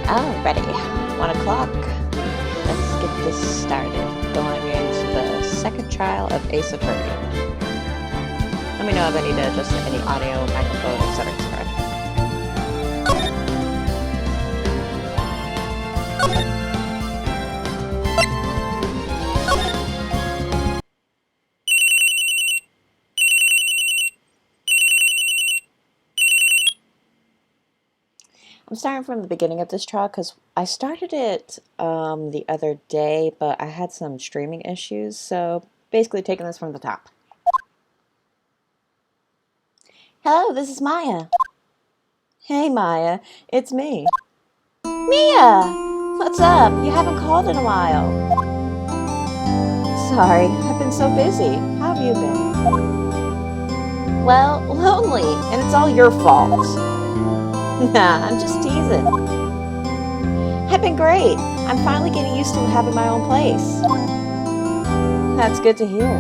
Alrighty, 1 o'clock. Let's get this started. Going into the second trial of Ace Attorney. Let me know if I need to adjust any audio, microphone, etc. I'm starting from the beginning of this trial because I started it the other day, but I had some streaming issues, so basically taking this from the top. Hello, this is Maya. Hey Maya, it's me. Mia! What's up? You haven't called in a while. Sorry, I've been so busy. How have you been? Well, lonely, and it's all your fault. Nah, I'm just teasing. I've been great. I'm finally getting used to having my own place. That's good to hear.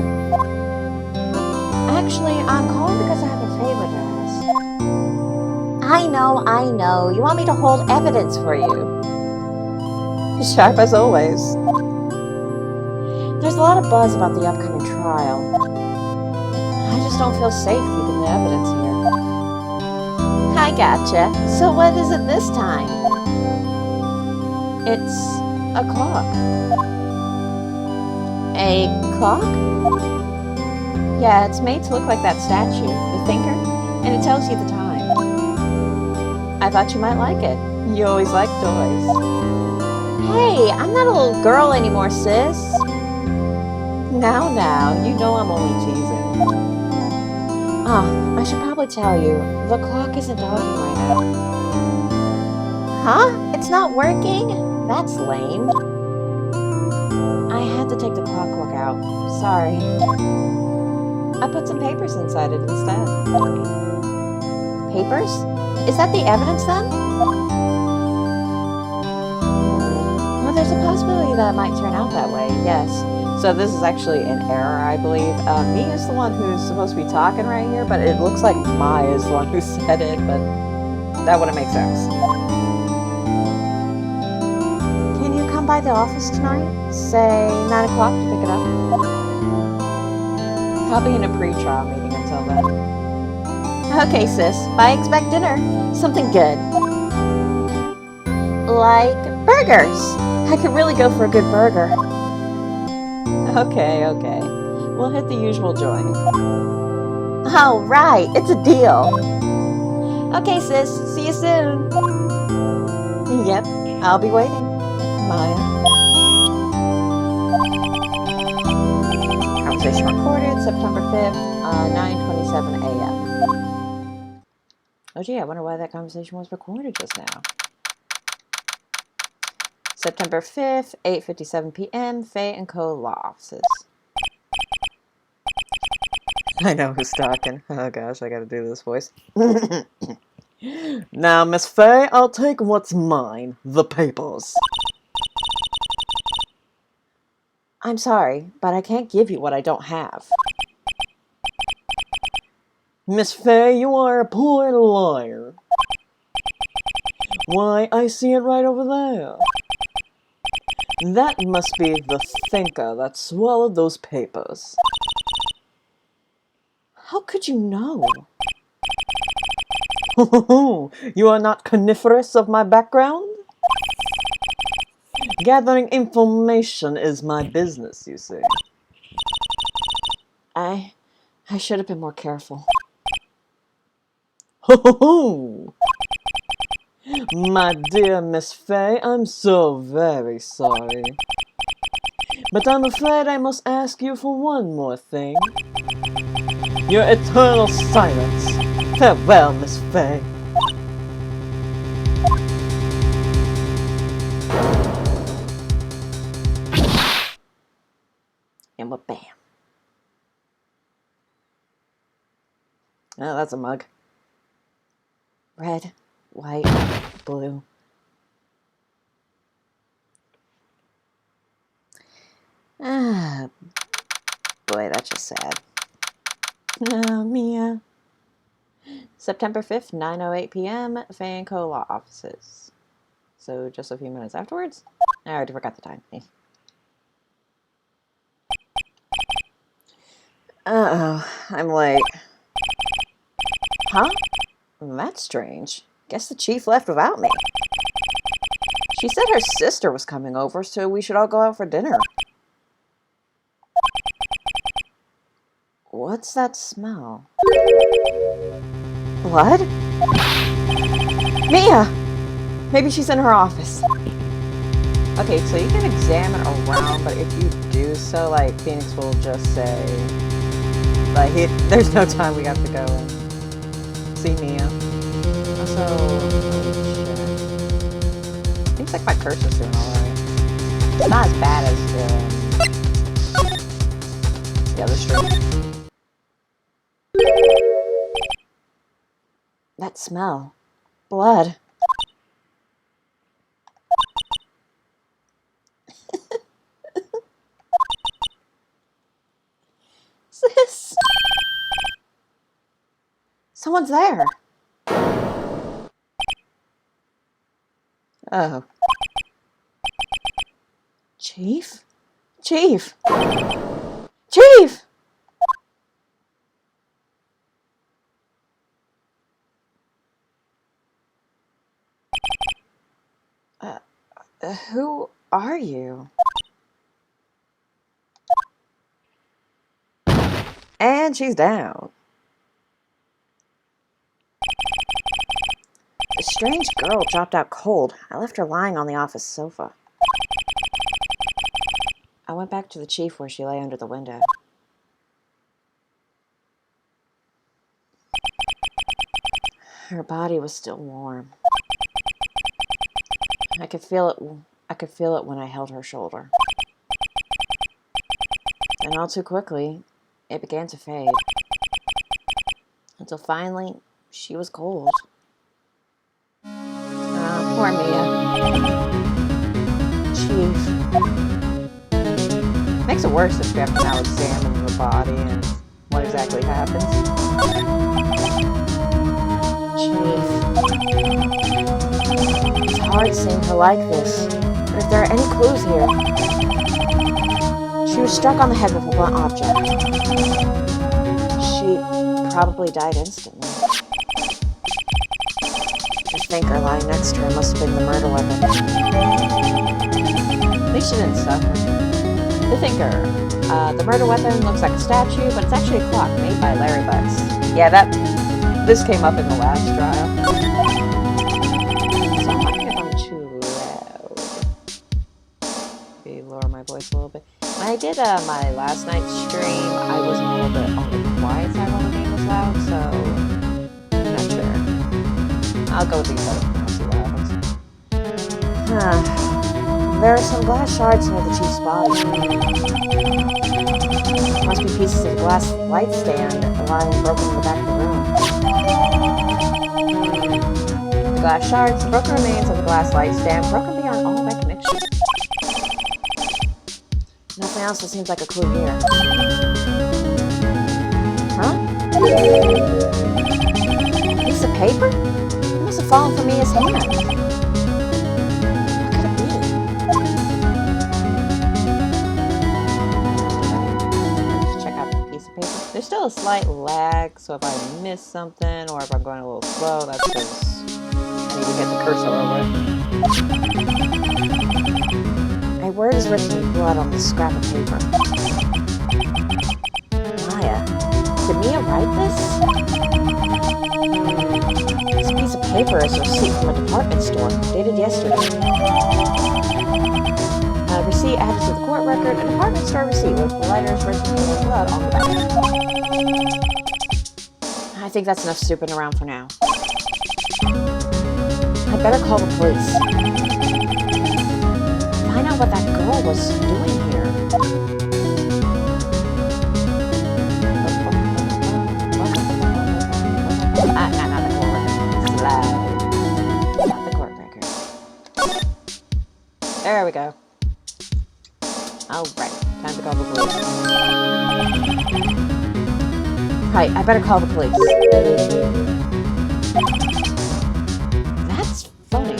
Actually, I'm calling because I have a favor to ask. I know. You want me to hold evidence for you. Sharp as always. There's a lot of buzz about the upcoming trial. I just don't feel safe keeping the evidence here. I gotcha. So what is it this time? It's a clock. A clock? Yeah, it's made to look like that statue, the thinker, and it tells you the time. I thought you might like it. You always like toys. Hey, I'm not a little girl anymore, sis. Now, you know I'm only teasing. I should probably tell you, the clock isn't talking right now. Huh? It's not working? That's lame. I had to take the clockwork out. Sorry. I put some papers inside it instead. Papers? Is that the evidence then? Well, there's a possibility that it might turn out that way, yes. So this is actually an error, I believe. Mia's the one who's supposed to be talking right here, but it looks like Maya's the one who said it, but that wouldn't make sense. Can you come by the office tonight? Say 9 o'clock to pick it up? I'll be in a pre-trial meeting until then. Okay, sis. I expect dinner. Something good. Like burgers. I could really go for a good burger. Okay. We'll hit the usual joint. Oh, right. It's a deal. Okay, sis. See you soon. Yep. I'll be waiting. Maya. Conversation recorded September 5th, 9:27 a.m. Oh gee, I wonder why that conversation was recorded just now. September 5th, 8:57 p.m., Faye & Co. Law Offices. I know who's talking. Oh gosh, I gotta do this voice. Now, Miss Faye, I'll take what's mine, the papers. I'm sorry, but I can't give you what I don't have. Miss Faye, you are a poor liar. Why, I see it right over there. That must be the thinker that swallowed those papers. How could you know? You are not coniferous of my background? Gathering information is my business, you see. I should have been more careful. My dear Miss Faye, I'm so very sorry. But I'm afraid I must ask you for one more thing. Your eternal silence. Farewell, Miss Faye. And what bam. Oh, that's a mug. Red, white, blue. Ah, boy, that's just sad. Oh, Mia. September 5th, 9:08 p.m., Faye & Co. Law Offices. So just a few minutes afterwards? I already forgot the time. Uh-oh, I'm late. Huh? That's strange. Guess the chief left without me. She said her sister was coming over, so we should all go out for dinner. What's that smell? Blood? Mia! Maybe she's in her office. Okay, so you can examine around, but if you do so, like, Phoenix will just say, like, there's no time, we have to go and see Mia. Also, seems like my cursor's doing alright. It's not as bad as the other stream. That smell. Blood. Sis. Someone's there. Oh. Chief? Chief! Chief! Who are you? And she's down. A strange girl dropped out cold. I left her lying on the office sofa. I went back to the chief where she lay under the window. Her body was still warm. I could feel it when I held her shoulder. And all too quickly, it began to fade. Until finally, she was cold. Poor Mia. Chief. Makes it worse if we have to now examine the body and what exactly happens. Chief. It's hard seeing her like this, but if there are any clues here... She was struck on the head with a blunt object. She probably died instantly. The thinker lying next to her must have been the murder weapon. At least she didn't suffer. The thinker. The murder weapon looks like a statue, but it's actually a clock made by Larry Butts. Yeah, this came up in the last trial. So I'm wondering if I'm too loud. Maybe lower my voice a little bit. When I did my last night's stream, I was a little bit on the quiet side while the game was loud, so I'm not sure. I'll go with these other ones. I'll see what happens. There are some glass shards near the chief's body. Must be pieces of the glass light stand lying broken in the back of the room. The glass shards, the broken remains of the glass light stand, broken beyond all recognition. Nothing else that seems like a clue here. Huh? A piece of paper? It must have fallen from Mia's hand. What could it be? Let's check out the piece of paper. There's still a slight lag, so if I miss something or if I'm going a little slow, that's because I need to get the cursor over it. My word is written in blood on this scrap of paper. Maya, did Mia write this? This piece of paper is a receipt from a department store, dated yesterday. A receipt added to the court record, a department store receipt with the letters written in blood on the back. I think that's enough snooping around for now. I'd better call the police. Find out what that girl was doing here. Not the court record. Not the court record. There we go. Alright, time to call the police. Right, I better call the police. That's funny.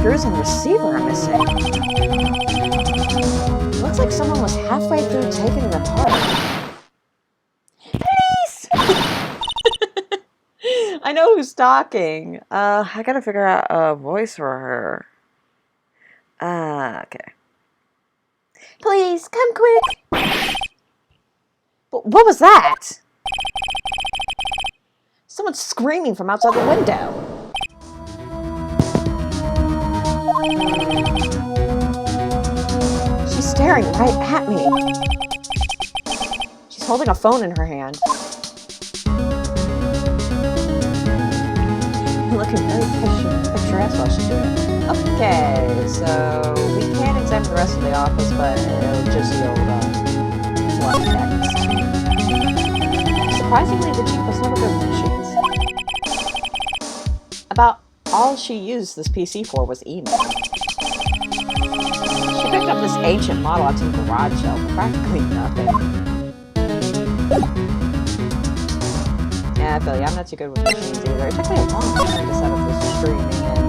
screws on the receiver are missing. Looks like someone was halfway through taking it apart. Please! I know who's talking. I gotta figure out a voice for her. Okay. Please, come quick! What was that? Someone's screaming from outside the window. She's staring right at me. She's holding a phone in her hand. Looking very picturesque while she's doing it. Okay, so we can't examine the rest of the office, but it'll just yield flood effects. Surprisingly, the Jeep was never good machines. About all she used this PC for was email. She picked up this ancient model out to the garage sale for practically nothing. Yeah, I feel you. I'm not too good with machines either. It took me a long time to set up this streaming, and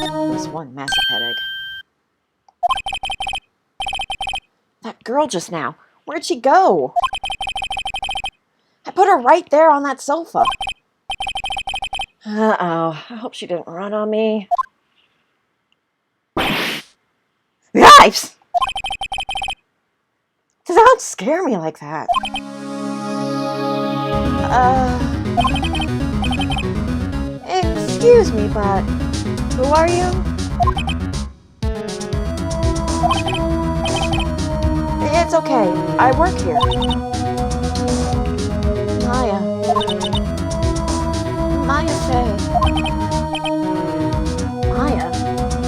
it was one massive headache. That girl just now. Where'd she go? I put her right there on that sofa. Uh-oh. I hope she didn't run on me. Knives! Don't scare me like that. Excuse me, but who are you? It's okay. I work here. Maya. Maya Faye. Maya?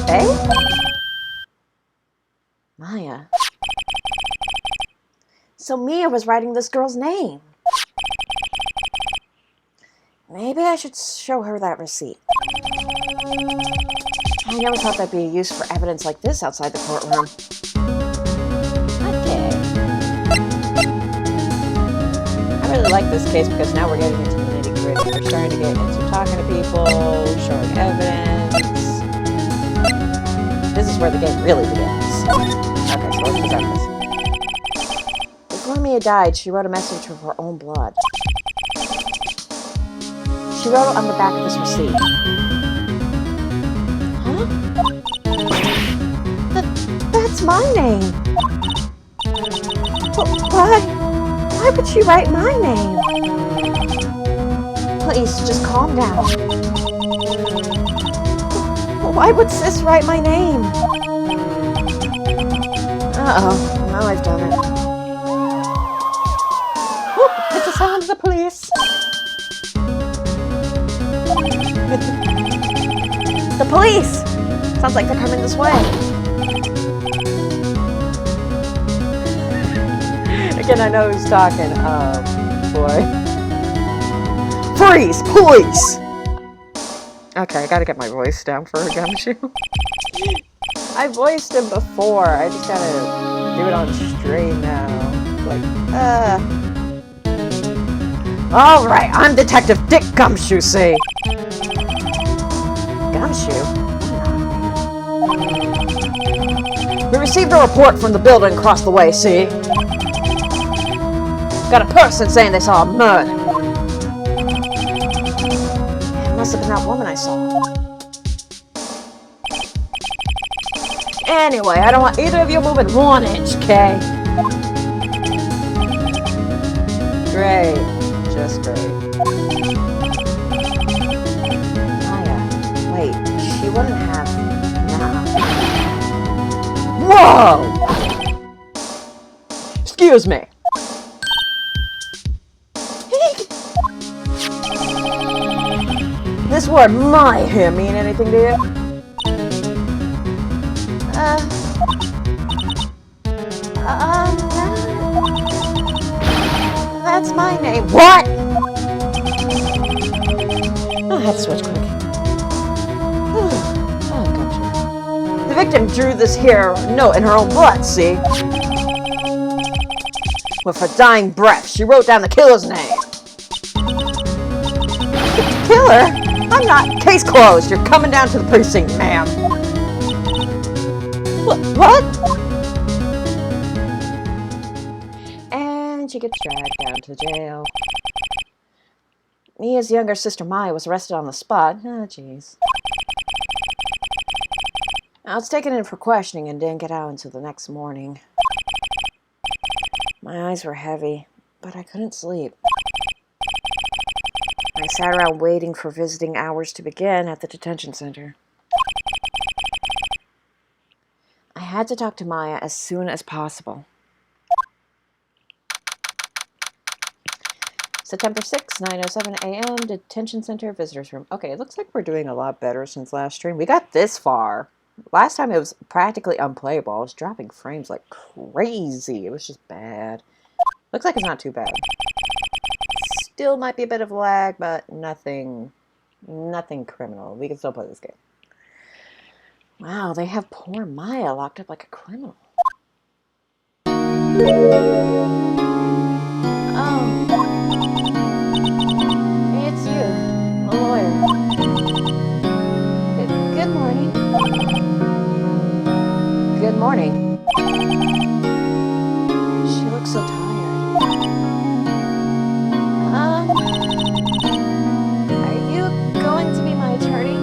Faye? Maya. So Mia was writing this girl's name. Maybe I should show her that receipt. I never thought that'd be used for evidence like this outside the courtroom. Okay. I really like this case because now we're getting into the nitty-gritty. We're starting to get into talking to people, showing evidence. This is where the game really begins. Okay, so let's present this. Before Mia died, she wrote a message with her own blood. She wrote it on the back of this receipt. Huh? That's my name. Why would she write my name? Please, just calm down. Why would Sis write my name? Uh-oh, now I've done it. Whoop, it's the sound of the police. The police! Sounds like they're coming this way. Again, I know who's talking. Oh, boy. Freeze! Police! Okay, I gotta get my voice down for a gumshoe. I voiced him before. I just gotta do it on straight now. Alright, I'm Detective Dick Gumshoe, see? Gumshoe? We received a report from the building across the way, see? Got a person saying they saw a murder. It must have been that woman I saw. Anyway, I don't want either of you moving 1 inch, okay? Great. Just great. Wait, she wouldn't have... Nah. Whoa! Excuse me. This word "my" here mean anything to you? That's my name. What? Oh, I had to switch quick. Oh, gotcha. The victim drew this here note in her own blood, see? With her dying breath, she wrote down the killer's name. The killer? I'm not. Case closed. You're coming down to the precinct, ma'am. What? And she gets dragged down to jail. Mia's younger sister Maya was arrested on the spot. Oh, jeez. I was taken in for questioning and didn't get out until the next morning. My eyes were heavy, but I couldn't sleep. I sat around waiting for visiting hours to begin at the detention center. I had to talk to Maya as soon as possible. September 6, 9:07 a.m., detention center, visitors room. Okay, it looks like we're doing a lot better since last stream. We got this far. Last time it was practically unplayable. I was dropping frames like crazy. It was just bad. Looks like it's not too bad. Still might be a bit of lag, but nothing criminal. We can still play this game. Wow, they have poor Maya locked up like a criminal. Oh. It's you, a lawyer. Good morning. Good morning. She looks so tired. Are you going to be my attorney?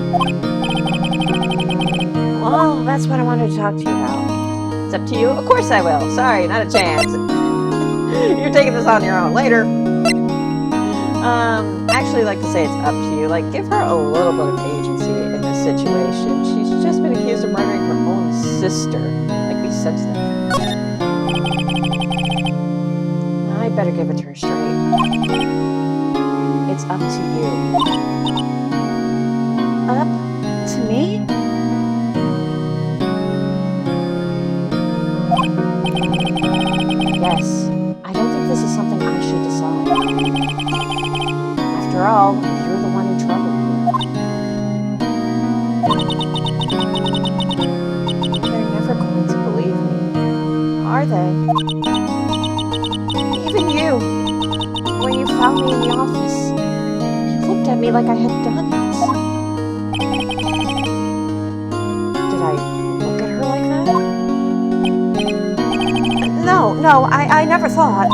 Well, that's what I wanted to talk to you about. It's up to you? Of course I will. Sorry, not a chance. You're taking this on your own later. Actually, like to say it's up to you. Like, give her a little bit of agency in this situation. She's just been accused of murdering her own sister. Like, be sensitive. I better give it to her straight. It's up to you. Up to me? Yes. I don't think this is something I should decide. After all, you're the one in trouble here. They're never going to believe me, are they? Even you. When you found me in the office, you looked at me like I had done it. Did I look at her like that? No, I never thought.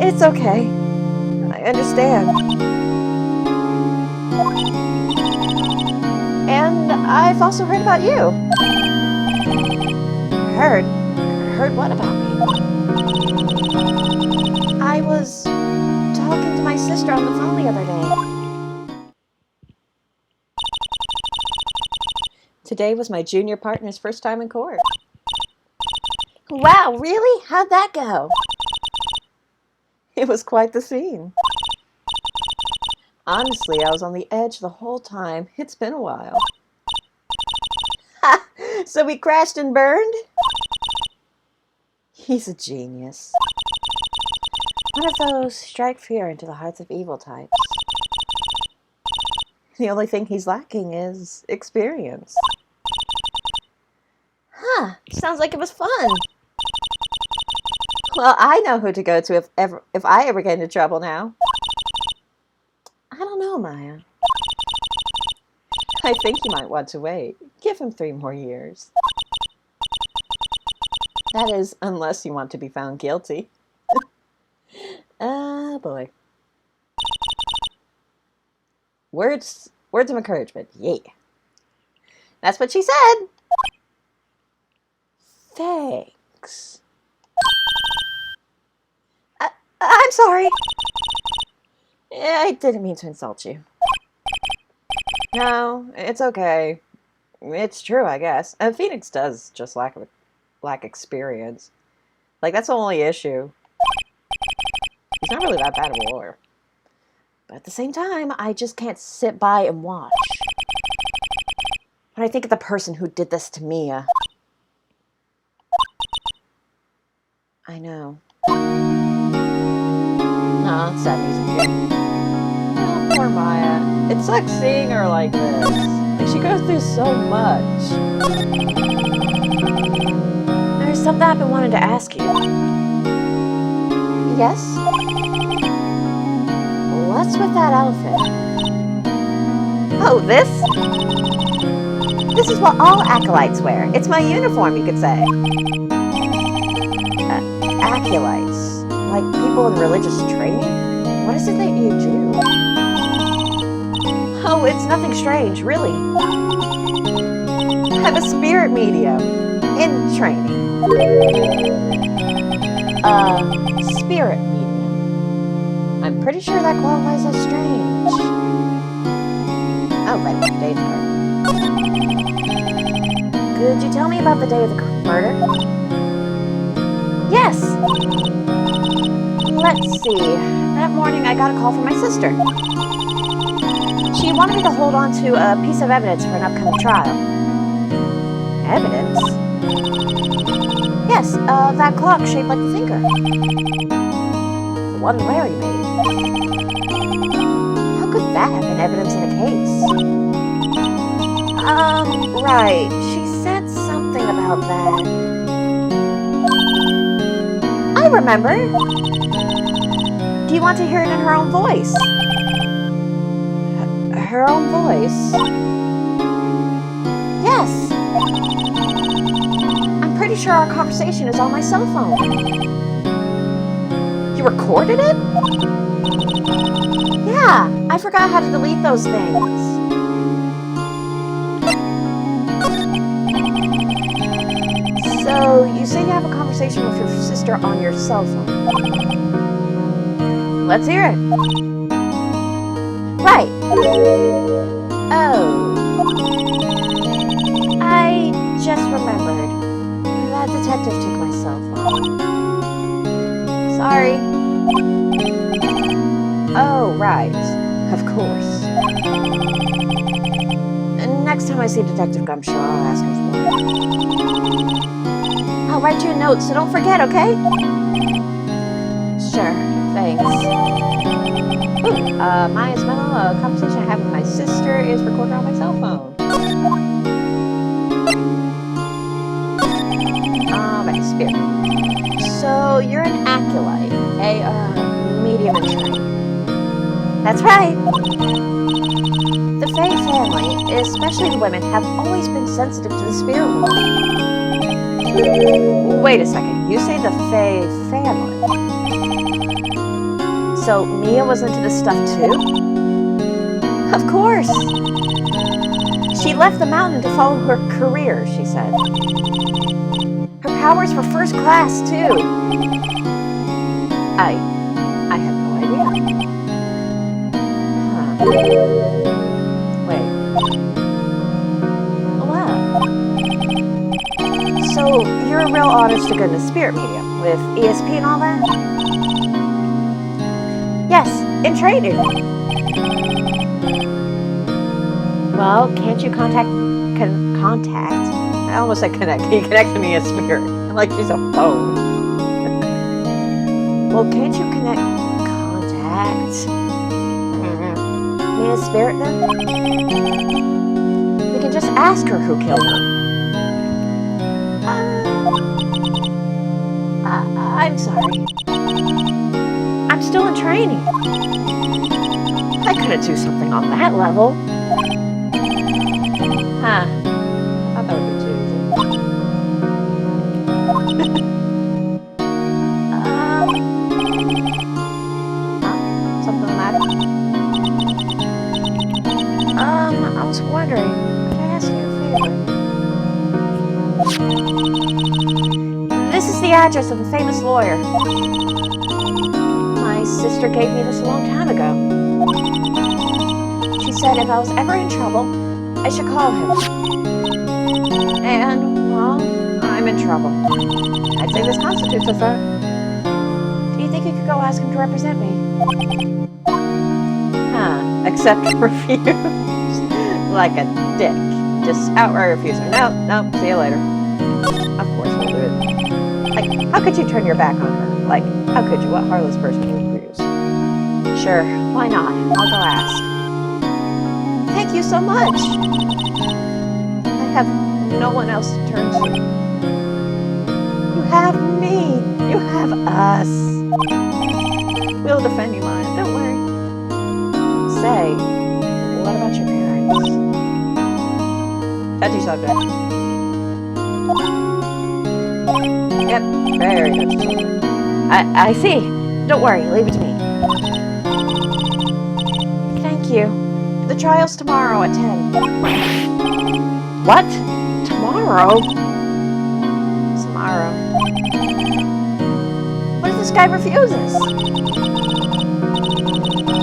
It's okay. I understand. And I've also heard about you. Heard? Heard what about me? I was talking to my sister on the phone the other day. Today was my junior partner's first time in court. Wow, really? How'd that go? It was quite the scene. Honestly, I was on the edge the whole time. It's been a while. Ha! So we crashed and burned? He's a genius. One of those strike fear into the hearts of evil types. The only thing he's lacking is experience. Huh, sounds like it was fun. Well, I know who to go to if I ever get into trouble now. I don't know, Maya. I think you might want to wait. Give him 3 more years. That is, unless you want to be found guilty. Ah, boy. Words of encouragement. Yeah. That's what she said. Thanks. I'm sorry. I didn't mean to insult you. No, it's okay. It's true, I guess. Phoenix does just lack experience. Like, that's the only issue. He's not really that bad of a lawyer. But at the same time, I just can't sit by and watch. When I think of the person who did this to Mia. I know. Nah, it's sad music again. Oh, poor Maya. It sucks seeing her like this. Like, she goes through so much. There's something I've been wanting to ask you. Yes? What's with that outfit? Oh, this? This This is what all acolytes wear. It's my uniform, you could say. Acolytes? Like people in religious training? What is it that you do? Oh, it's nothing strange, really. I'm a spirit medium in training. Spirit medium. I'm pretty sure that qualifies as strange. Oh, right, day's card. Could you tell me about the day of the murder? Yes. Let's see. That morning I got a call from my sister. She wanted me to hold on to a piece of evidence for an upcoming trial. Evidence? Yes, that clock shaped like the thinker. The one Larry made. How could that have been evidence in a case? Right. She said something about that. I remember. Do you want to hear it in her own voice? Her own voice? Yes. I'm pretty sure our conversation is on my cell phone. You recorded it? Yeah, I forgot how to delete those things. So, you say you have a conversation with your sister on your cell phone. Let's hear it. Right. Oh. I just remembered. That detective took my cell phone. Sorry. Oh, right. Of course. Next time I see Detective Gumshaw, I'll ask him for it. I'll write you a note, so don't forget, okay? Sure, thanks. Ooh, Maya's memo, a conversation I have with my sister is recorded on my cell phone. Alright, spirit. So, you're an acolyte, a medium in training. That's right. The Fae family, especially the women, have always been sensitive to the spirit world. Wait a second, you say the Fae family? So Mia was into this stuff too? Of course! She left the mountain to follow her career, she said. Her powers were first class too. I have no idea. Huh. Wait. Wow. So, you're a real honest-to-goodness spirit medium, with ESP and all that? Yes, in training. Well, can't you contact? I almost said connect. Can you connect to me as spirit? Like she's a phone. Well, can't you contact me as spirit then? We can just ask her who killed her. I'm sorry. I'm still in training. I couldn't do something on that level. Huh. I thought that would be too easy. Something the matter? I was wondering, could I ask you a favor? This is the address of a famous lawyer. My sister gave me this a long time ago. She said if I was ever in trouble, I should call him. And, well, I'm in trouble. I'd say this constitutes a threat. Do you think you could go ask him to represent me? Huh, except refuse. Like a dick. Just outright refuse her. No, see you later. Of course we'll do it. Like, how could you turn your back on her? Like, how could you? What heartless person would refuse? Sure, why not? I'll go ask. Thank you so much. I have no one else to turn to. You have me. You have us. We'll defend you, Maya. Don't worry. Say, what about your parents? Touchy subject. Yep, very touchy subject. I see. Don't worry, leave it to me. Thank you. The trial's tomorrow at 10. What? Tomorrow? Tomorrow. What if this guy refuses?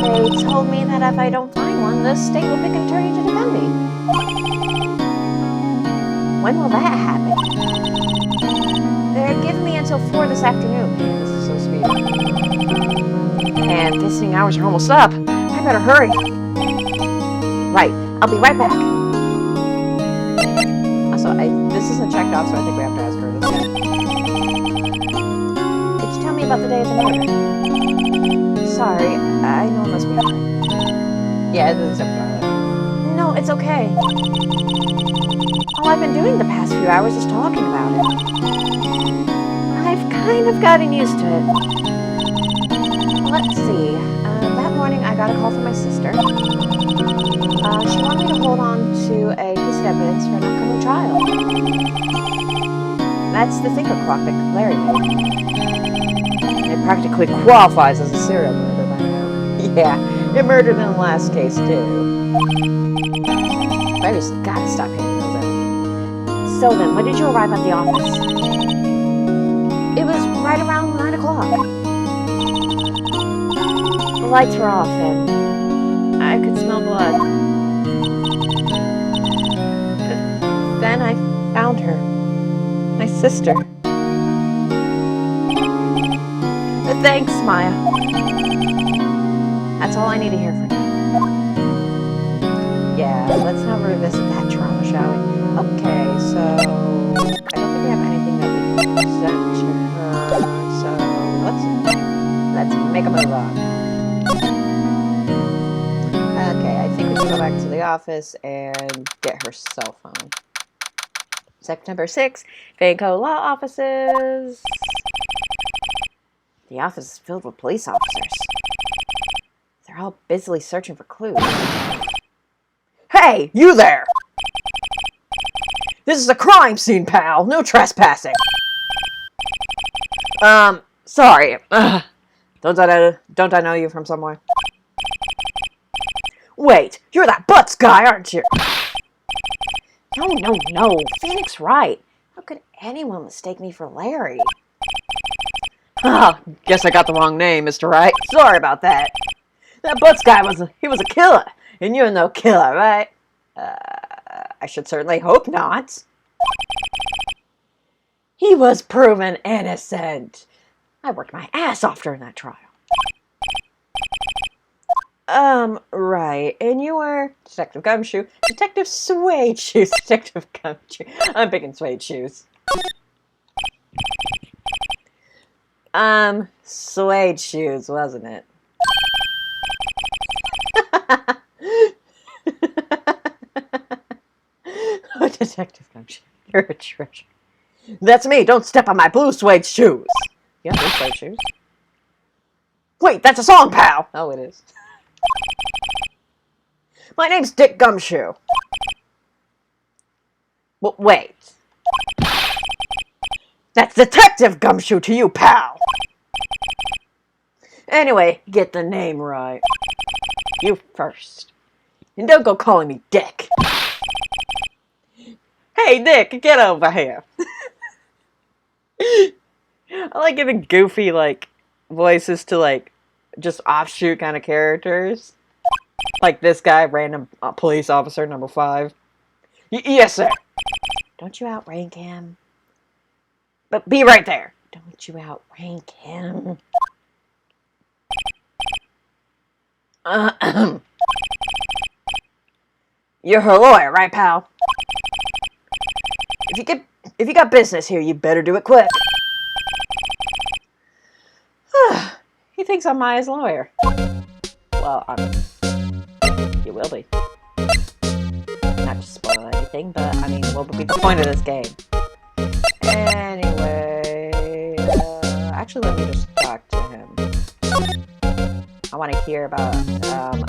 They told me that if I don't find one, the state will pick an attorney to defend me. When will that happen? They're giving me until 4 this afternoon. Man, this is so speedy. And visiting hours are almost up. I better hurry. Right, I'll be right back. Also, this isn't checked off, so I think we have to ask her this again. Could you tell me about the day of the murder? Sorry, I know it must be hard. Yeah, it is definitely. No, it's okay. All I've been doing the past few hours is talking about it. I've kind of gotten used to it. Let's see. That morning I got a call from my sister. She wanted me to hold on to a piece of evidence for an upcoming trial. That's the thinker clock that Larry made. It practically qualifies as a serial murder by now. Yeah, it murdered in the last case too. Larry's gotta stop hitting those evidence. So then, when did you arrive at the office? It was right around 9 o'clock. The lights were off and I could smell blood. Then I found her. My sister. Thanks, Maya. That's all I need to hear for now. Yeah, let's not revisit that trauma, shall we? Okay, so I don't think we have anything that we can present to her. So let's make a move on. Okay, I think we can go back to the office and get her cell phone. September 6th, Vanco Law Offices. The office is filled with police officers. They're all busily searching for clues. Hey, you there! This is a crime scene, pal. No trespassing. Sorry. Don't I know you from somewhere? Wait, you're that Butts guy, aren't you? No. Phoenix Wright. How could anyone mistake me for Larry? Oh, guess I got the wrong name, Mr. Wright. Sorry about that. That Butts guy was a killer. And you're no killer, right? I should certainly hope not. He was proven innocent. I worked my ass off during that trial. Right. And you were Detective Gumshoe. Detective Suede Shoes. Detective Gumshoe. I'm picking Suede Shoes. Suede Shoes, wasn't it? Oh, Detective Gumshoe. You're a treasure. That's me. Don't step on my blue suede shoes. You have blue suede shoes? Wait, that's a song, pal. Oh, it is. My name's Dick Gumshoe. Well, wait. That's Detective Gumshoe to you, pal. Anyway, get the name right. You first. And don't go calling me Dick. Hey, Dick, get over here. I like giving goofy, voices to, just offshoot kind of characters. Like this guy, random police officer number 5. Yes, sir. Don't you outrank him. But be right there. Don't you outrank him. You're her lawyer, right, pal? If you got business here, you better do it quick. He thinks I'm Maya's lawyer. Well, you will be. Not to spoil anything, but what would be the point of this game? Anyway, actually, let me just talk to him. I want to hear about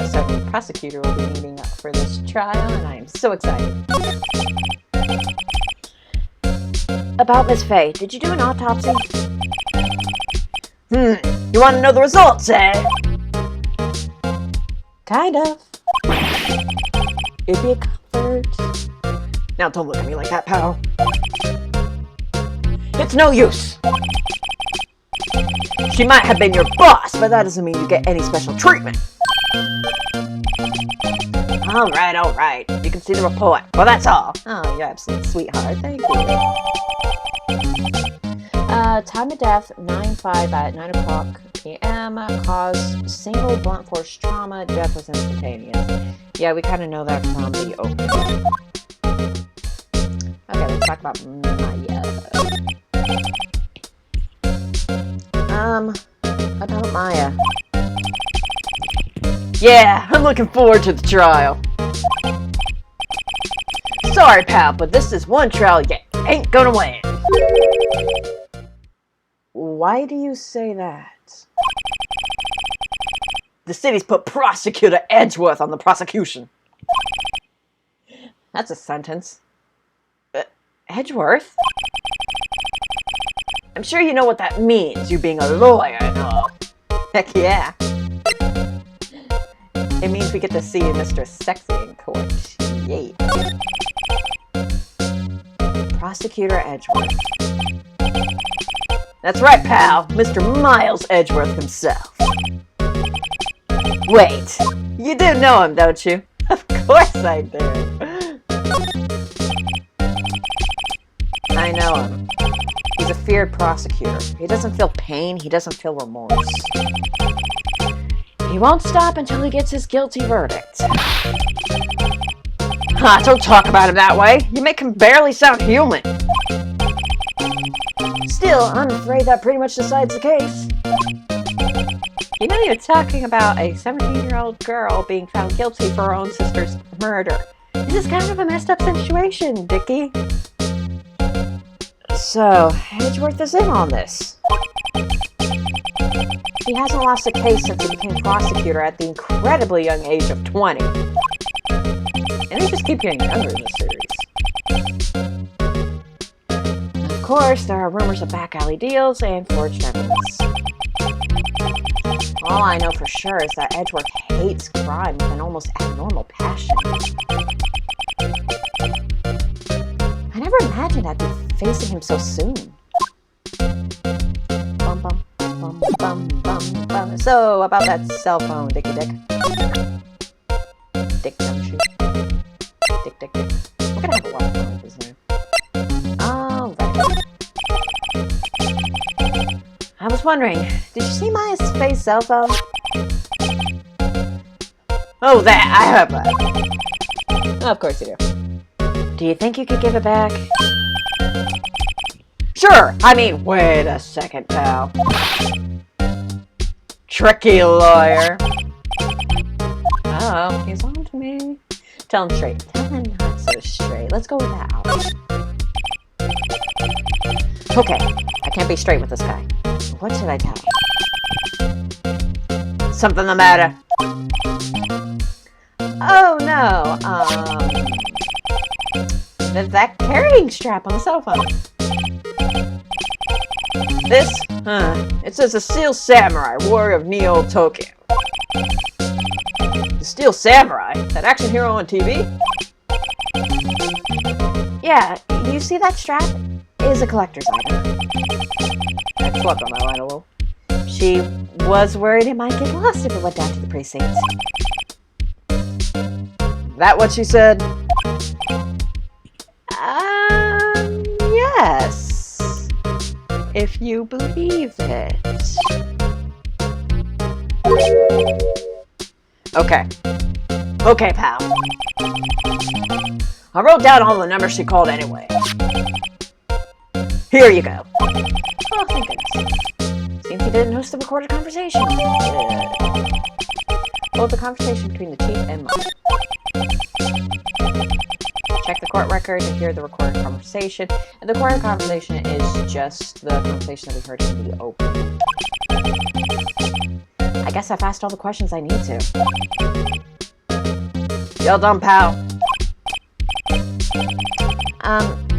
a certain prosecutor will be meeting up for this trial, and I am so excited. About Miss Faye, did you do an autopsy? You want to know the results, eh? Kind of. It'd be a comfort. Now don't look at me like that, pal. It's no use. She might have been your boss, but that doesn't mean you get any special treatment. Alright. You can see the report. Well, that's all. Oh, you're absolute sweetheart. Thank you. Time of death, 9/5 at 9 o'clock p.m. Cause single blunt force trauma. Death was instantaneous. Yeah, we kind of know that from the opening. Okay, let's talk about Maya. About Maya. Yeah, I'm looking forward to the trial. Sorry, pal, but this is one trial you ain't gonna win. Why do you say that? The city's put Prosecutor Edgeworth on the prosecution. That's a sentence. Edgeworth? I'm sure you know what that means, you being a lawyer and all. Heck yeah. It means we get to see Mr. Sexy in court. Yay. Prosecutor Edgeworth. That's right, pal. Mr. Miles Edgeworth himself. Wait, you do know him, don't you? Of course I do. I know him. He's a feared prosecutor. He doesn't feel pain. He doesn't feel remorse. He won't stop until he gets his guilty verdict. Don't talk about him that way. You make him barely sound human. Still, I'm afraid that pretty much decides the case. You know, you're talking about a 17-year-old girl being found guilty for her own sister's murder. This is kind of a messed up situation, Dickie. So, Edgeworth is in on this. He hasn't lost a case since he became prosecutor at the incredibly young age of 20. And they just keep getting younger in this series. Of course, there are rumors of back alley deals and forged evidence. All I know for sure is that Edgeworth hates crime with an almost abnormal passion. I never imagined I'd be facing him so soon. Bum, bum, bum, bum, bum, bum. So, about that cell phone, Dickie Dick. Dick, don't you? Dick, Dick, Dick. We're gonna have a lot of fun with this now. Alright. I was wondering, did you see Maya's Faye's cell phone? Oh, that! I have that. Oh, of course you do. Do you think you could give it back? Sure! I mean, wait a second, pal. Tricky lawyer. Oh, he's on to me. Tell him straight. Tell him not so straight. Let's go with that out. Okay, I can't be straight with this guy. What should I tell him? Something the matter. Oh no, that carrying strap on the cell phone. This? It says a Steel Samurai, warrior of Neo Tokyo. The Steel Samurai? That action hero on TV? Yeah, you see that strap? It is a collector's item. I slept on that line a little. She was worried it might get lost if it went down to the precinct. That what she said? Yes. If you believe it. Okay. Okay, pal. I wrote down all the numbers she called anyway. Here you go. Oh, thank goodness. Seems you didn't notice the recorded conversation. Well, the conversation between the chief and Mike. Check the court record to hear the recorded conversation. And the recorded conversation is just the conversation that we heard in the opening. I guess I've asked all the questions I need to. Well done, pal.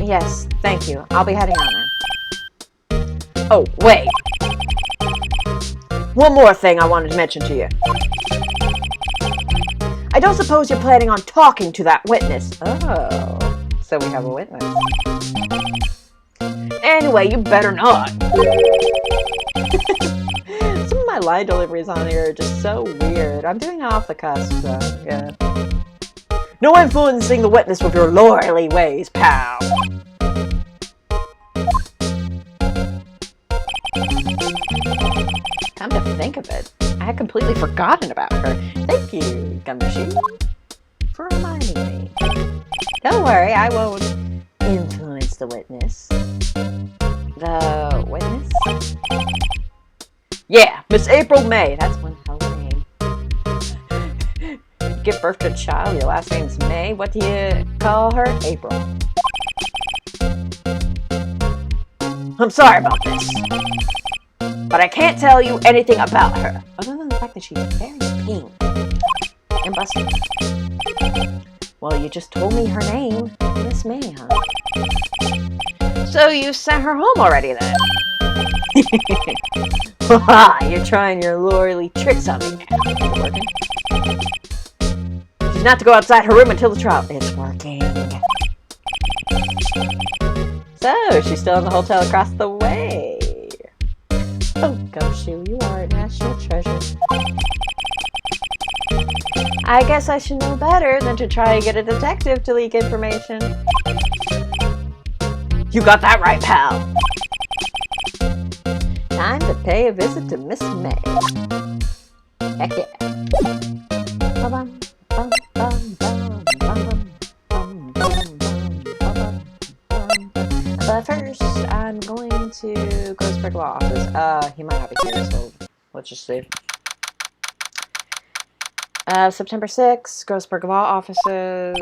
Yes, thank you. I'll be heading on now. Oh, wait. One more thing I wanted to mention to you. I don't suppose you're planning on talking to that witness. Oh, so we have a witness. Anyway, you better not. Some of my line deliveries on here are just so weird. I'm doing it off the cusp, so yeah. No influencing the witness with your lawyerly ways, pal. Come to think of it, I had completely forgotten about her. Thank you, Gumshoe, for reminding me. Don't worry, I won't influence the witness. The witness? Yeah, Miss April May. That's one hell of a name. You give birth to a child, your last name's May. What do you call her? April. I'm sorry about this, but I can't tell you anything about her, other than the fact that she's very pink and busty. Well, you just told me her name, Miss May, huh? So you sent her home already, then? You're trying your lawyerly tricks on me now. Is it working? She's not to go outside her room until the trial. It's working. So, she's still in the hotel across the way. Oh, Gumshoe, you are a national treasure. I guess I should know better than to try and get a detective to leak information. You got that right, pal. Time to pay a visit to Miss May. Heck yeah. Ba-bum, bum, bum, bum, bum, bum, bum, bum, bum. But first, I'm going to Grossberg Law Office. He might have it here, so let's just see. September 6th, Grossberg Law Offices.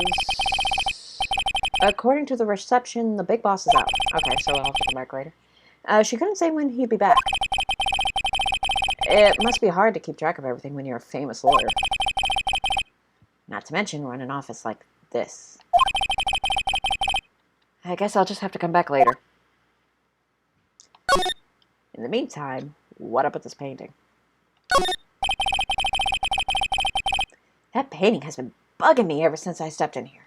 According to the reception, the big boss is out. Okay, so I'll have to come back later. She couldn't say when he'd be back. It must be hard to keep track of everything when you're a famous lawyer. Not to mention, run an office like this. I guess I'll just have to come back later. In the meantime, what up with this painting? That painting has been bugging me ever since I stepped in here.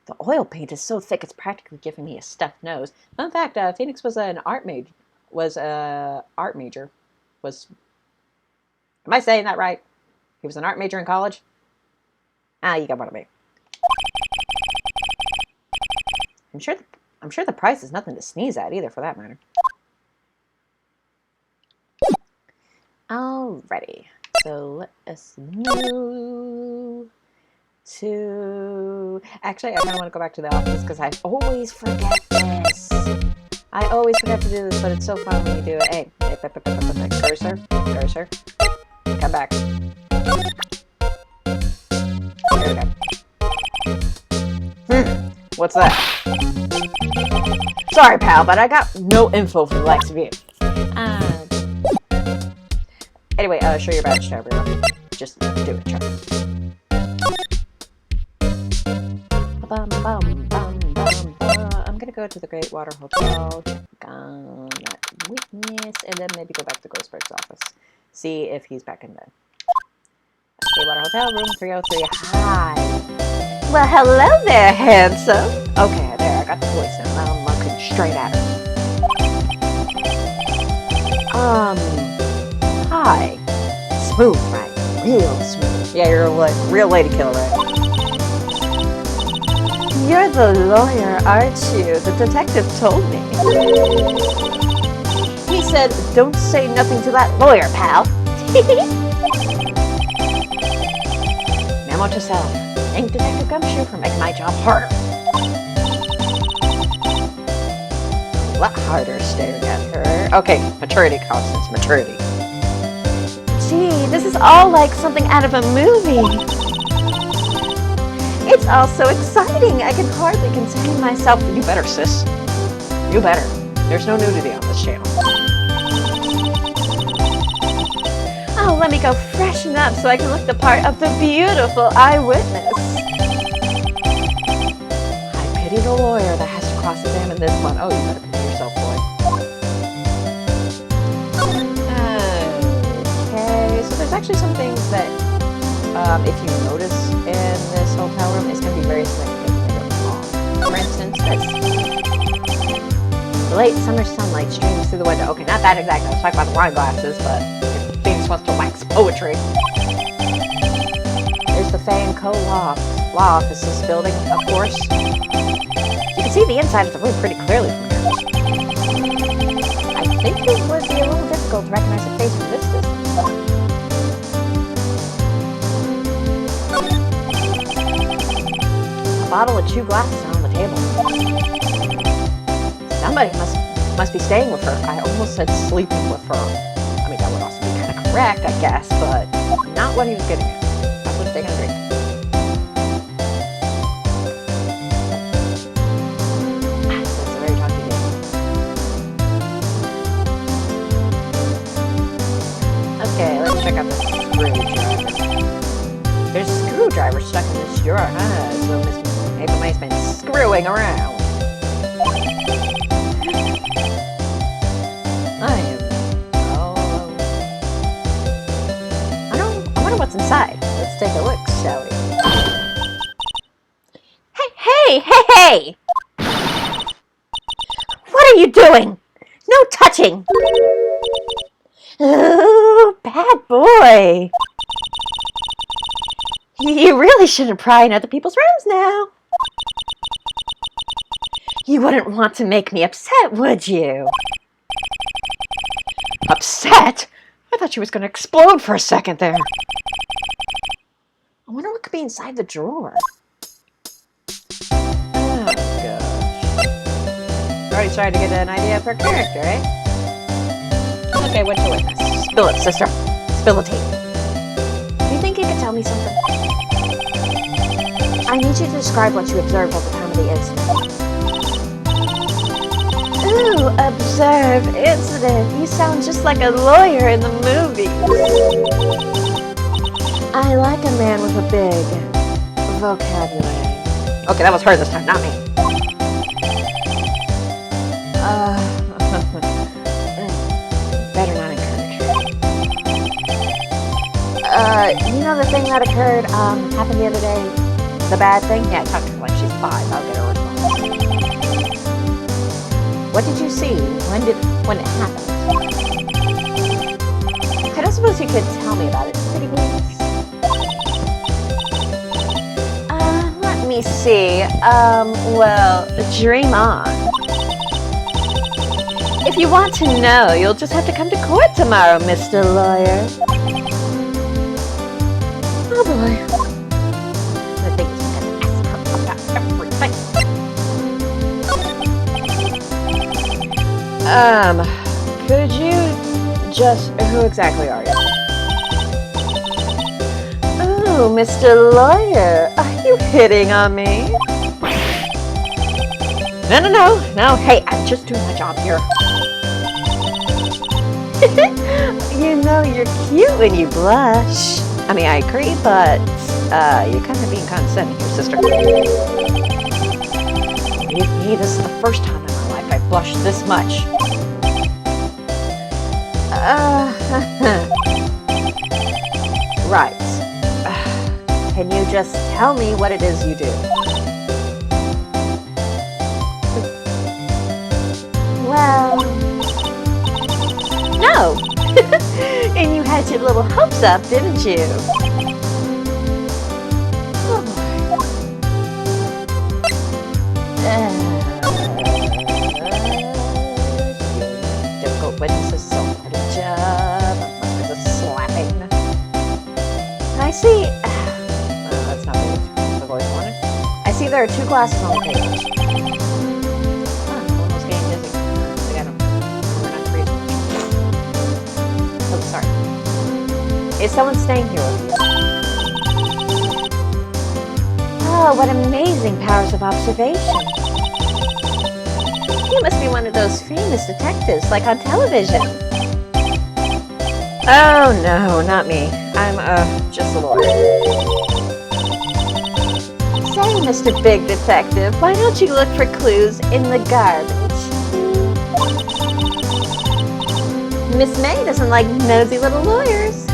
The oil paint is so thick it's practically giving me a stuffed nose. Fun fact, Phoenix was an art major. Am I saying that right? He was an art major in college? Ah, you got one of me. I'm sure the price is nothing to sneeze at either, for that matter. Alrighty. So let us move to... Actually, I kind of want to go back to the office because I always forget this. I always forget to do this, but it's so fun when you do it. Hey, cursor, come back. There we go. What's that? Sorry, pal, but I got no info from Lex View. Anyway, show your badge to everyone. Just do it, try. I'm gonna go to the Great Water Hotel, check on that witness, and then maybe go back to Grossberg's office. See if he's back in bed. Great Water Hotel, room 303. Hi. Well, hello there, handsome. Okay, there, I got the voice now. I'm looking straight at her. Hi. Smooth, right? Real smooth. Yeah, you're like real lady killer, right? You're the lawyer, aren't you? The detective told me. He said, don't say nothing to that lawyer, pal. Memo to self. Thank Detective Gumshoe for making my job harder. A lot harder staring at her. Okay, maturity, Constance, maturity. Gee, this is all like something out of a movie. It's all so exciting. I can hardly contain myself. You better, sis. You better. There's no nudity on this channel. Oh, let me go freshen up so I can look the part of the beautiful eyewitness. I pity the lawyer that has to cross-examine this one. Oh, you better pity yourself, boy. Okay, so there's actually some things that, if you notice in this hotel room, it's going to be very significant later on. For instance, this. The late summer sunlight streams through the window. Okay, not that exactly. I was talking about the wine glasses, but Phoenix wants to wax poetry. There's the Fay & Co. law offices building, of course. You can see the inside of the room pretty clearly from here. I think it would be a little difficult to recognize a face from this distance. A bottle and 2 glasses are on the table. Somebody must be staying with her. I almost said sleeping with her. I mean, that would also be kind of correct, I guess, but not what he was getting at. That's what they're going to drink. This is a very talky game. Okay, let's check out the screwdriver. There's a screwdriver stuck in this drawer, huh? So Miss Maple May's been screwing around. What's inside? Let's take a look, shall we? Hey! What are you doing? No touching! Oh, bad boy. You really shouldn't pry in other people's rooms now. You wouldn't want to make me upset, would you? Upset? I thought she was going to explode for a second there. I wonder what could be inside the drawer. Oh, gosh. Already started to get an idea of her character, eh? Okay, what's your witness? Spill it, sister. Spill the tea. Do you think you could tell me something? I need you to describe what you observed at the time of the incident. Ooh, observe incident. You sound just like a lawyer in the movies. I like a man with a big vocabulary. Okay, that was her this time, not me. Better not encourage. You know the thing that occurred, happened the other day? The bad thing? Yeah, I talked to her like she's 5. I'll get her response. What did you see? When it happened? I don't suppose you could tell me about it, pretty please? Let me see. Well, dream on. If you want to know, you'll just have to come to court tomorrow, Mr. Lawyer. Oh boy. I think it's going to ask her about everything. Could you just... Who exactly are you? Oh, Mr. Lawyer, are you hitting on me? No. Hey, I'm just doing my job here. You know you're cute when you blush. I mean, I agree, but you're kind of being condescending here, sister. Believe me, this is the first time in my life I've blushed this much. Right. Can you just tell me what it is you do? Well, no. And you had your little hopes up, didn't you? Oh boy. Difficult witnesses, so hard to job. Must be just slapping. I see. That's not what the voice wanted. I see there are 2 glasses on the table. Is someone staying here with you? Oh, what amazing powers of observation. You must be one of those famous detectives, like on television. Oh no, not me. I'm just a lawyer. Say, Mr. Big Detective, why don't you look for clues in the garbage? Miss May doesn't like nosy little lawyers.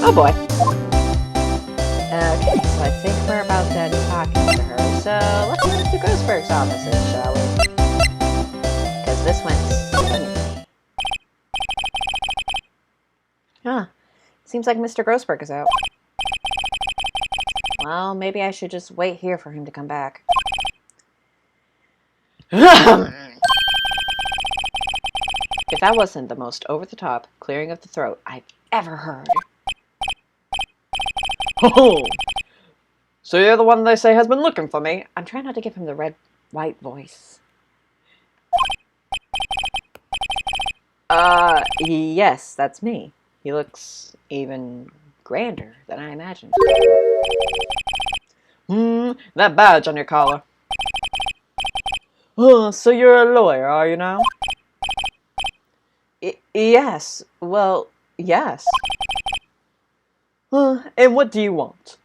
Oh boy. Okay, so I think we're about done talking to her, so let's head to Grossberg's offices, shall we? Because this went swimmingly. Huh. Seems like Mr. Grossberg is out. Well, maybe I should just wait here for him to come back. If that wasn't the most over-the-top clearing of the throat I've ever heard. Oh, so you're the one they say has been looking for me? I'm trying not to give him the red, white voice. Yes, that's me. He looks even grander than I imagined. That badge on your collar. Oh, so you're a lawyer, are you now? Yes. Well, yes. And what do you want?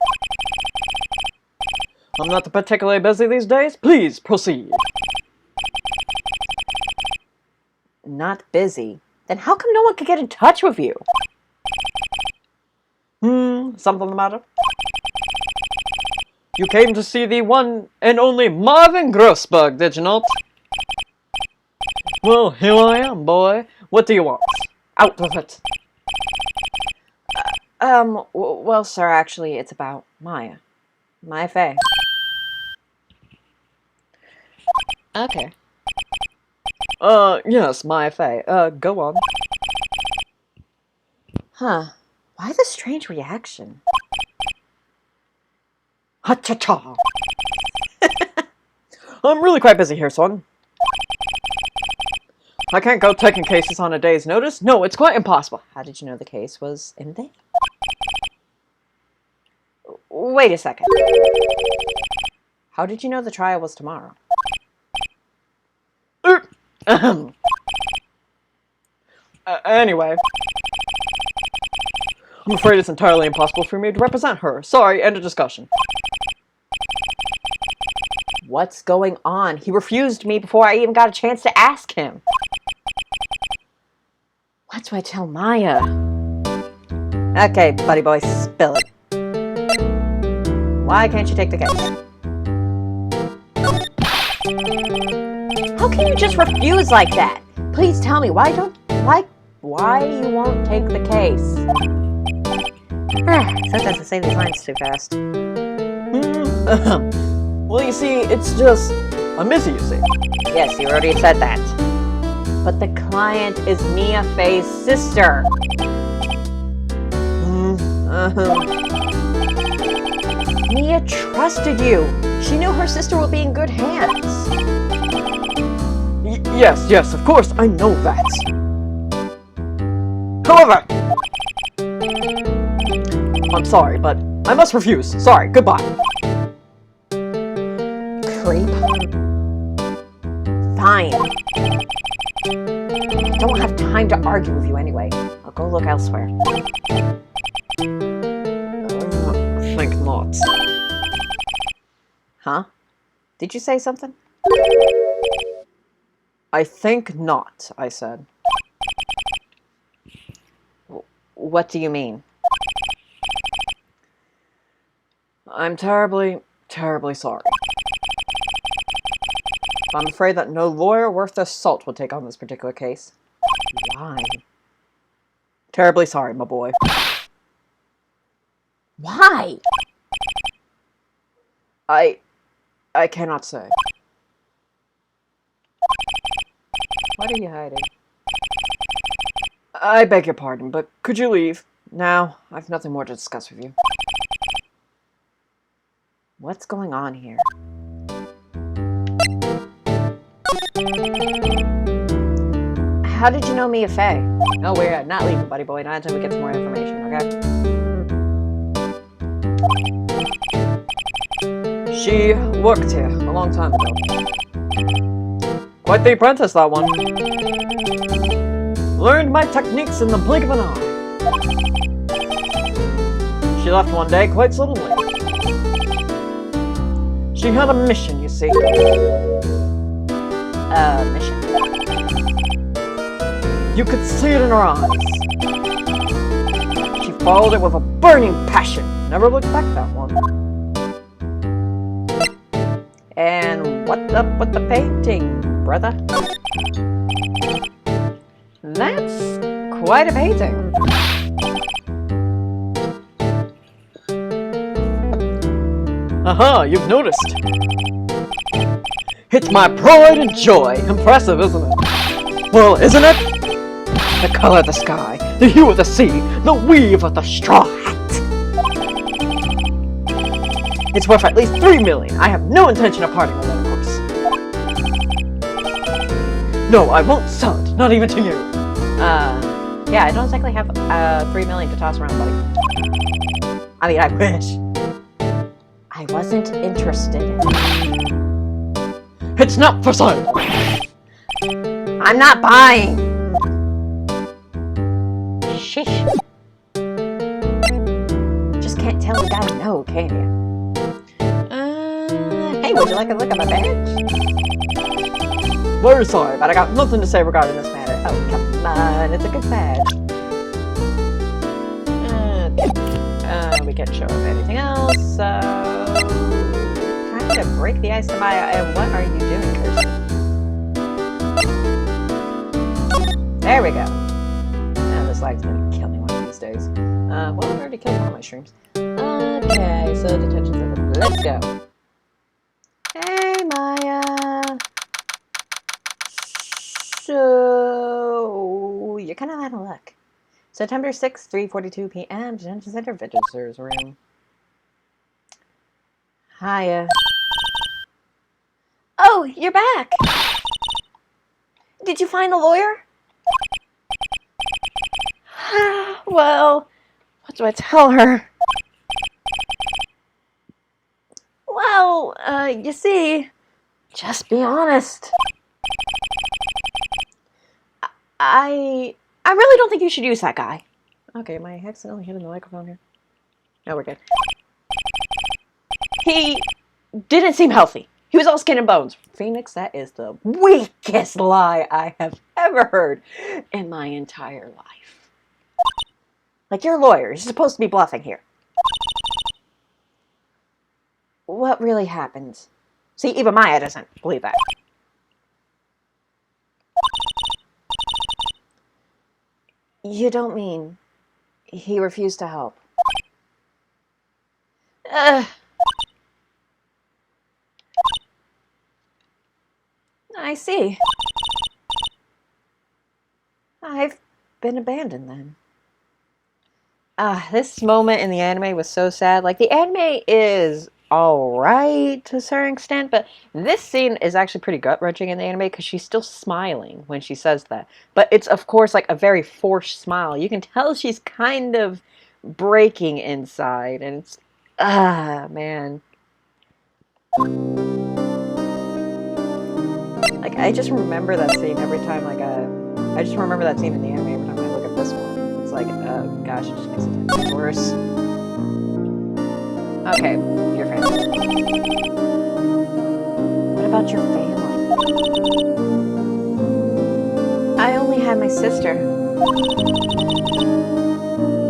I'm not particularly busy these days. Please proceed. Not busy? Then how come no one could get in touch with you? Something the matter? You came to see the one and only Marvin Grossberg, did you not? Well, here I am, boy. What do you want? Out with it. Well, sir, actually, it's about Maya. Maya Fey. Okay. Yes, Maya Fey. Go on. Huh. Why the strange reaction? Ha-cha-cha. I'm really quite busy here, son. I can't go taking cases on a day's notice. No, it's quite impossible. How did you know the case was imminent? Wait a second. How did you know the trial was tomorrow? Anyway. I'm afraid it's entirely impossible for me to represent her. Sorry, end of discussion. What's going on? He refused me before I even got a chance to ask him. What do I tell Maya? Okay, buddy boy, spill it. Why can't you take the case? How can you just refuse like that? Please tell me, why you won't take the case? Sometimes I say these lines too fast. Well, you see, it's just... I'm busy, you see. Yes, you already said that. But the client is Mia Fey's sister. Mia trusted you. She knew her sister would be in good hands. Yes, of course, I know that. However... I'm sorry, but I must refuse. Sorry, goodbye. Creep. Fine. I don't have time to argue with you anyway. I'll go look elsewhere. I think not. Huh? Did you say something? I think not, I said. What do you mean? I'm terribly, terribly sorry. I'm afraid that no lawyer worth their salt would take on this particular case. Why? Terribly sorry, my boy. Why? I cannot say. What are you hiding? I beg your pardon, but could you leave? Now, I've nothing more to discuss with you. What's going on here? How did you know Mia Fey? Oh, we're not leaving, buddy boy. Not until we get some more information, okay? She worked here a long time ago. Quite the apprentice, that one. learned my techniques in the blink of an eye. She left one day quite suddenly. She had a mission, you see. Mission? You could see it in her eyes. She followed it with a burning passion. Never looked back, that one. And what's up with the painting, brother? That's quite a painting. Aha, you've noticed. It's my pride and joy. Impressive, isn't it? Well, isn't it? The color of the sky, the hue of the sea, the weave of the straw hat. It's worth at least 3 million. I have no intention of parting with it, of course. No, I won't sell it. Not even to you. Yeah, I don't exactly have 3 million to toss around, buddy. I mean, I wish. I wasn't interested. It's not for sale. I'm not buying. Sheesh. Just can't tell a guy no, can you? Hey, would you like a look at my badge? Very sorry, but I got nothing to say regarding this matter. Oh, come on, it's a good badge. We can't show him anything else, so... Trying to break the ice to my... what are you doing, Kirsten? There we go. This lag's gonna kill me one of these days. Well, I already killed one of my streams. Okay, so detention center. Let's go. Hey, Maya. So, you're kind of out of luck. September 6th, 3:42 p.m. Detention Center Visitors Room. Hiya. Oh, you're back. Did you find the lawyer? Well, what do I tell her? Well, you see, just be honest. I really don't think you should use that guy. Okay, am I accidentally hitting the microphone here? No, we're good. He didn't seem healthy. He was all skin and bones. Phoenix, that is the weakest lie I have ever heard in my entire life. Like, you're a lawyer. You're supposed to be bluffing here. What really happened? See, even Maya doesn't believe that. You don't mean he refused to help? I see. I've been abandoned then. This moment in the anime was so sad. Like, the anime is alright to a certain extent, but this scene is actually pretty gut-wrenching in the anime because she's still smiling when she says that. But it's, of course, like a very forced smile. You can tell she's kind of breaking inside, and it's... man. Like, I just remember that scene every time, like, I just remember that scene in the anime every time I look at this one. It's like, gosh, it just makes it 10 times worse. Okay, your family. What about your family? I only had my sister.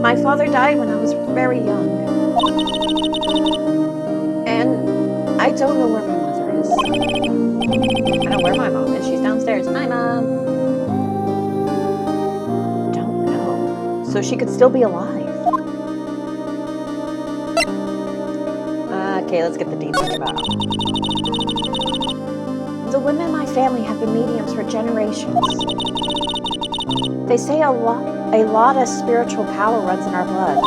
My father died when I was very young. And I don't know where my mother is. I know where my mom is. She's downstairs. Hi, Mom. Don't know. So she could still be alive. Okay, let's get the details about. The women in my family have been mediums for generations. They say a lot of spiritual power runs in our blood.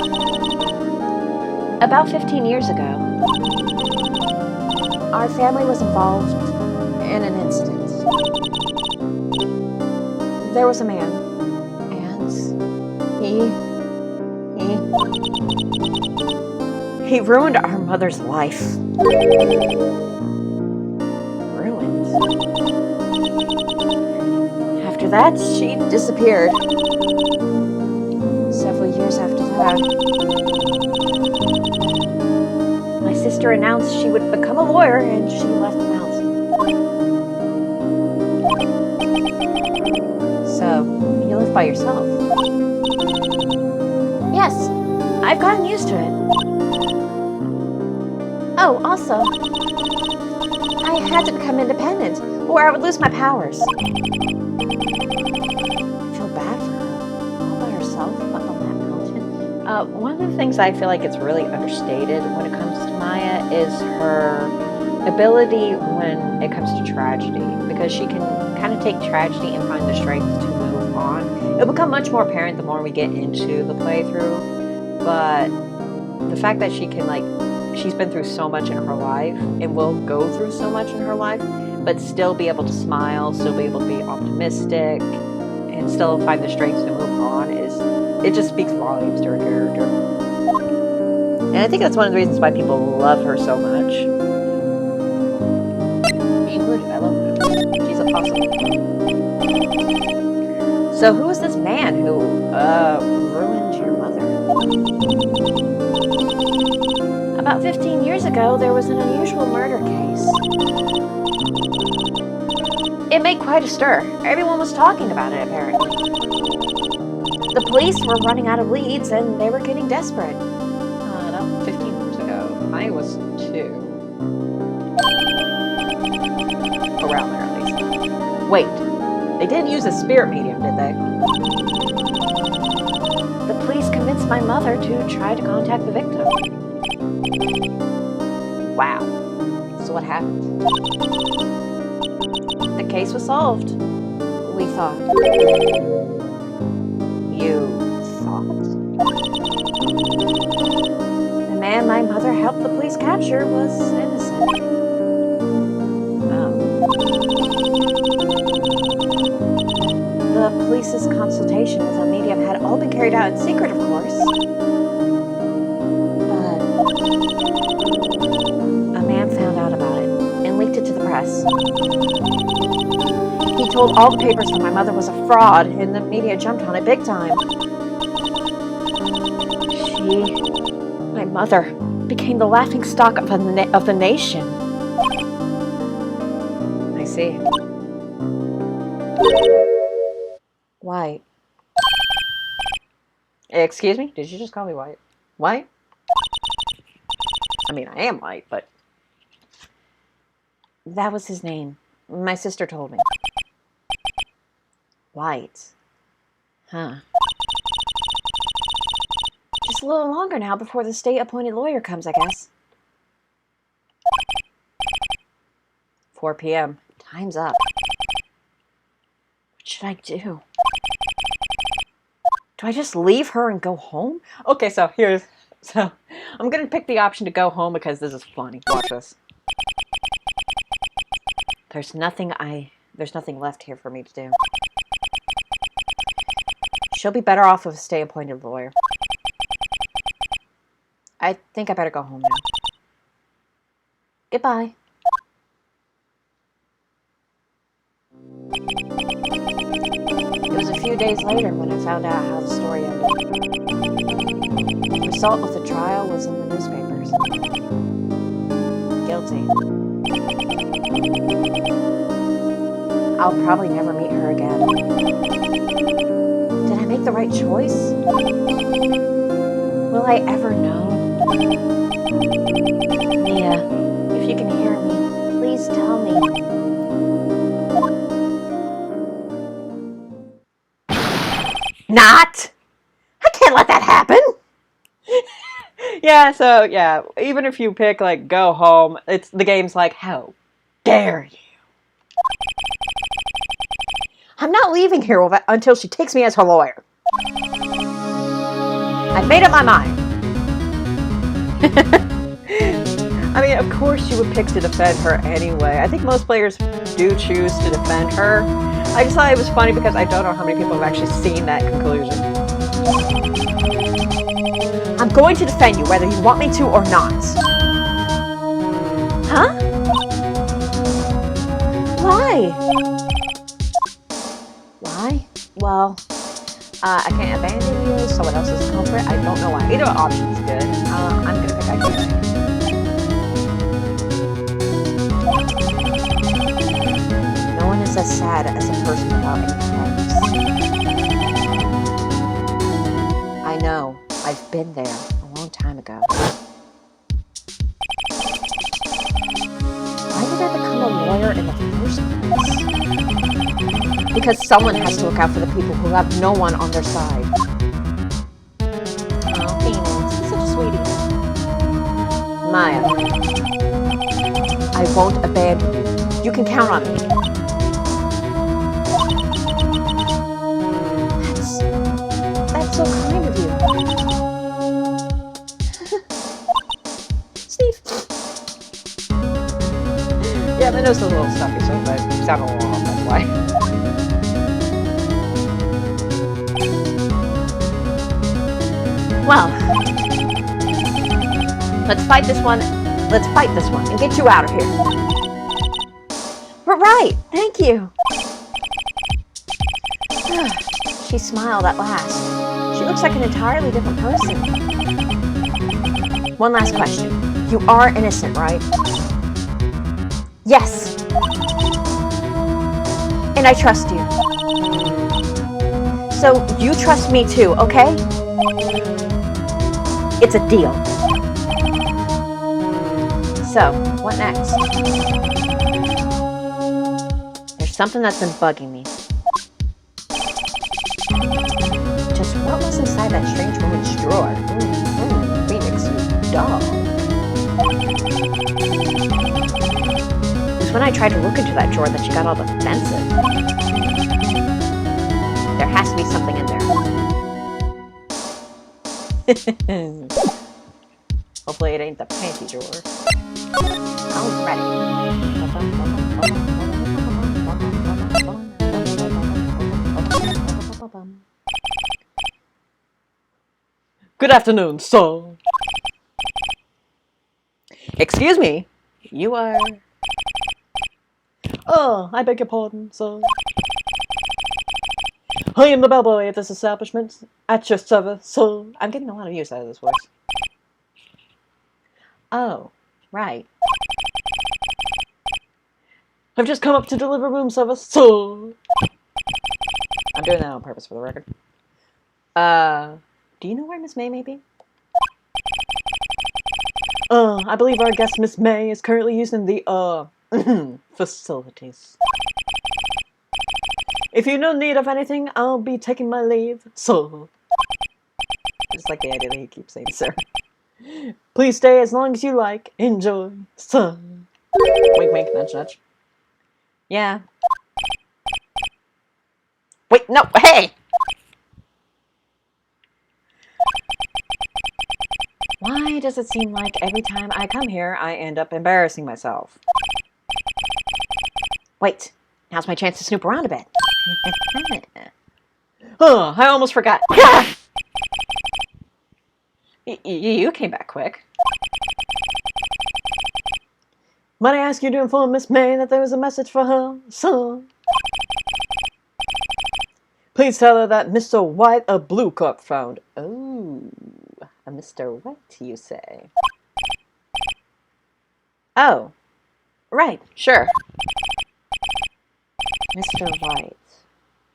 About 15 years ago, our family was involved in an incident. There was a man, and he ruined our mother's life. Ruined. After that, she disappeared. Several years after that, my sister announced she would become a lawyer and she left the mountain. So, you live by yourself? Yes, I've gotten used to it. Oh, also, I had to become independent, or I would lose my powers. I feel bad for her, all by herself up on that mountain. One of the things I feel like it's really understated when it comes to Maya is her ability when it comes to tragedy, because she can kind of take tragedy and find the strength to move on. It'll become much more apparent the more we get into the playthrough, but the fact that she can, like, she's been through so much in her life and will go through so much in her life, but still be able to smile, still be able to be optimistic, and still find the strength to move on, it just speaks volumes to her character. And I think that's one of the reasons why people love her so much. Me included, I love her. She's awesome. So who is this man who ruined your mother? About 15 years ago, there was an unusual murder case. It made quite a stir. Everyone was talking about it, apparently. The police were running out of leads, and they were getting desperate. About 15 years ago. I was 2. Around there, at least. Wait, they didn't use a spirit medium, did they? The police convinced my mother to try to contact the victim. Wow. So what happened? The case was solved. We thought. You thought? The man my mother helped the police capture was innocent. Oh. The police's consultation with a medium had all been carried out in secret, of course. Press. He told all the papers that my mother was a fraud, and the media jumped on it big time. My mother, became the laughingstock of the nation. I see. White. Excuse me? Did you just call me White? White? I mean, I am white, but... That was his name. My sister told me. White. Huh. Just a little longer now before the state-appointed lawyer comes, I guess. 4 p.m. Time's up. What should I do? Do I just leave her and go home? Okay, so I'm gonna pick the option to go home because this is funny. Watch this. There's nothing left here for me to do. She'll be better off with a state-appointed lawyer. I think I better go home now. Goodbye. It was a few days later when I found out how the story ended. The result of the trial was in the newspapers. Guilty. I'll probably never meet her again. Did I make the right choice? Will I ever know? Mia, if you can hear me, please tell me. Not! I can't let that happen! Yeah, even if you pick, like, go home, the game's like, how dare you? I'm not leaving here until she takes me as her lawyer. I've made up my mind. I mean, of course you would pick to defend her anyway. I think most players do choose to defend her. I just thought it was funny because I don't know how many people have actually seen that conclusion. I'm going to defend you whether you want me to or not. Huh? Why? Why? well, I can't abandon you. Someone else is the culprit. I don't know why. Either option is good. I'm gonna pick I can't. No one is as sad as a person without any friends. I know. I've been there a long time ago. Why did I become a lawyer in the first place? Because someone has to look out for the people who have no one on their side. Oh, Phoenix, you're such a sweetie. Maya, I won't abandon you. You can count on me. That's so kind of you. Steve. Yeah, my nose is a little stuffy, so I sound a little off, that's why. Well, let's fight this one. Let's fight this one and get you out of here. We're right. Thank you. She smiled at last. She looks like an entirely different person. One last question. You are innocent, right? Yes. And I trust you. So you trust me too, okay? It's a deal. So, what next? There's something that's been bugging me. Just what was inside that strange woman's drawer? Phoenix, you dog. It was when I tried to look into that drawer that she got all defensive. There has to be something in there. Hopefully it ain't the panty drawer. Alrighty. Good afternoon, sir. Excuse me. You are... Oh, I beg your pardon, sir. I am the bellboy of this establishment. At your service, sir. I'm getting a lot of use out of this voice. Oh, right. I've just come up to deliver room service, sir. I'm doing that on purpose for the record. Do you know where Miss May be? I believe our guest, Miss May, is currently using the, facilities. If you're no need of anything, I'll be taking my leave, sir. I just like the idea that he keeps saying sir. Please stay as long as you like. Enjoy, sir. Wink, wink, nudge, nudge. Yeah. Wait, no, hey! Why does it seem like every time I come here, I end up embarrassing myself? Wait, now's my chance to snoop around a bit. Oh, I almost forgot. You came back quick. Might I ask you to inform Miss May that there was a message for her, sir? Please tell her that Mr. White, a blue corp, found. Oh, a Mr. White, you say? Oh, right, sure. Mr. White.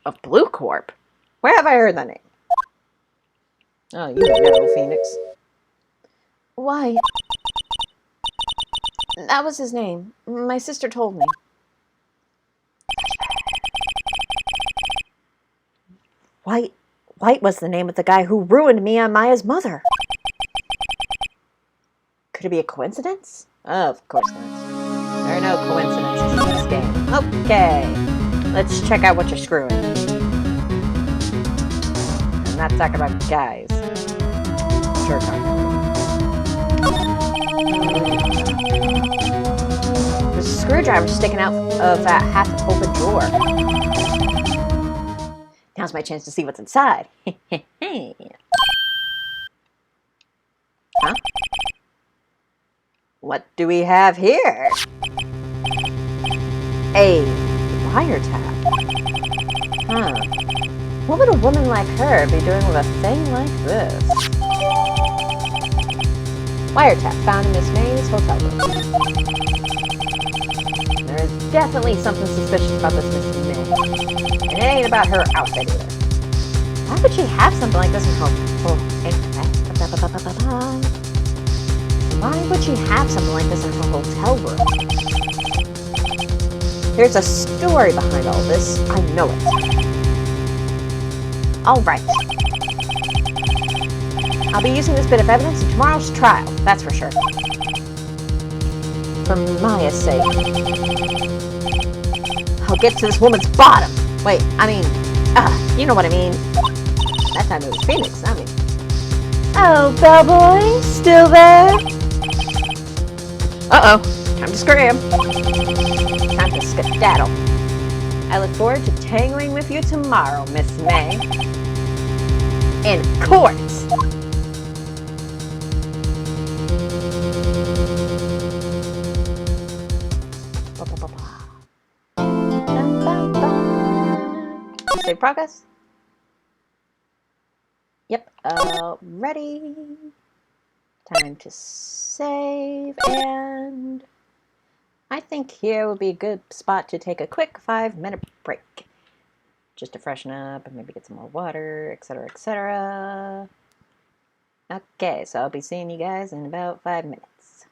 Of Blue Corp? Where have I heard that name? Oh, you know, Phoenix. Why? That was his name. My sister told me. White was the name of the guy who ruined me on Maya's mother. Could it be a coincidence? Of course not. There are no coincidences in this game. Okay, let's check out what you're screwing. I'm not talking about guys. Sure, there's a screwdriver sticking out of that half-open drawer. Now's my chance to see what's inside. Huh? What do we have here? A wiretap. Huh. What would a woman like her be doing with a thing like this? Wiretap found in Miss May's hotel room. There is definitely something suspicious about this Miss May. And it ain't about her outfit either. Why would she have something like this in her Why would she have something like this in her hotel room? There's a story behind all this. I know it. All right. I'll be using this bit of evidence in tomorrow's trial, that's for sure. For Maya's sake. I'll get to this woman's bottom. Wait, I mean, you know what I mean. That time it was Phoenix, not me. Oh, bellboy, still there? Uh-oh, time to scram. Time to skedaddle. I look forward to tangling with you tomorrow, Miss May. In court! Save progress? Yep, ready. Time to save, and I think here would be a good spot to take a quick 5-minute break. Just to freshen up and maybe get some more water, etc., etc. Okay, so I'll be seeing you guys in about 5 minutes.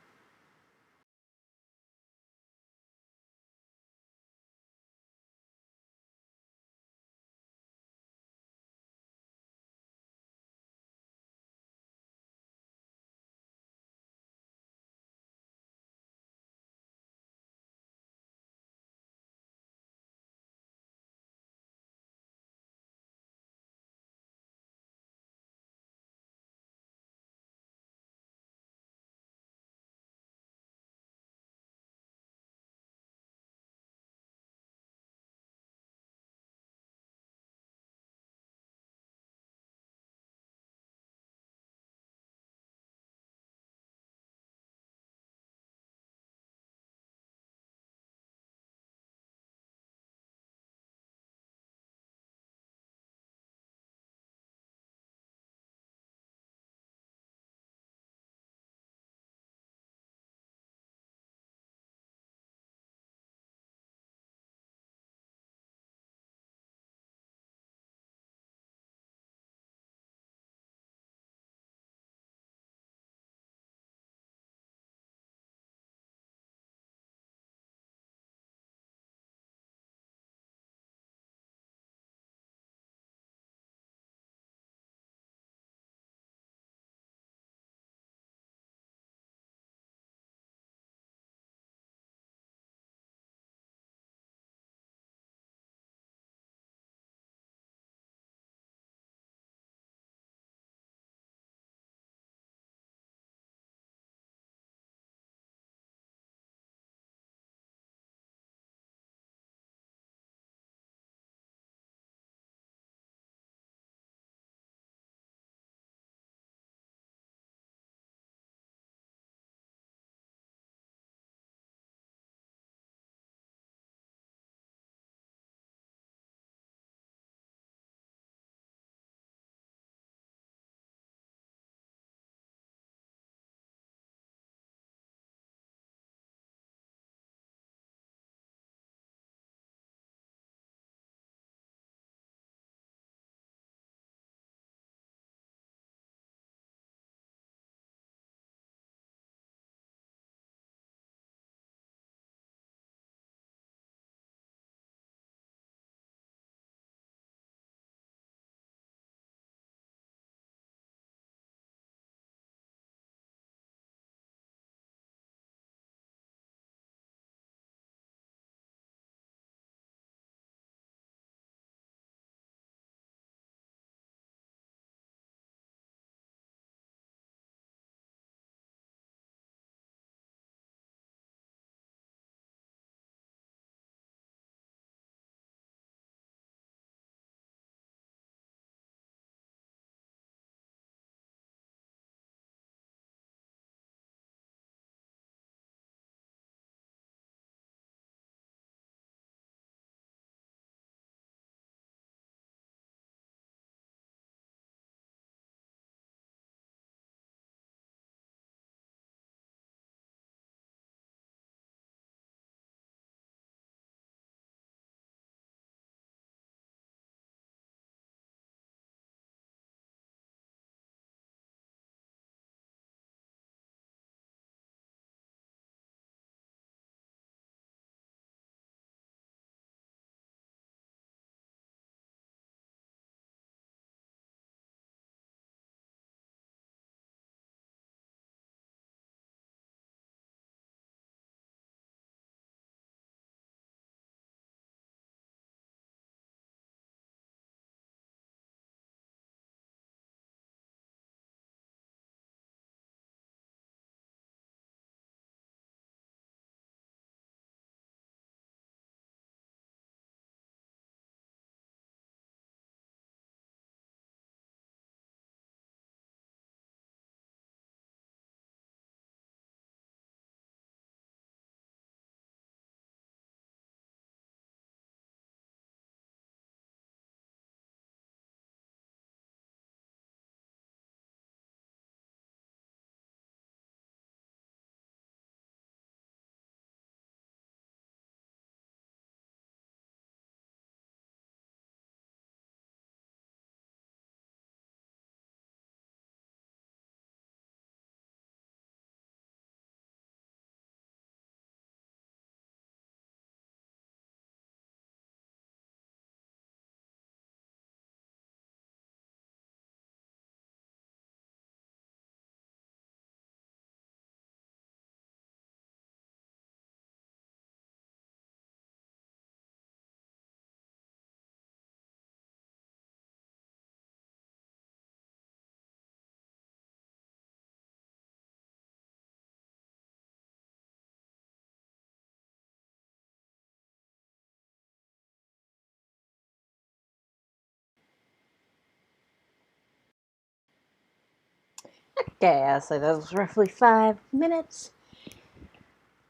Okay, so that was roughly 5 minutes.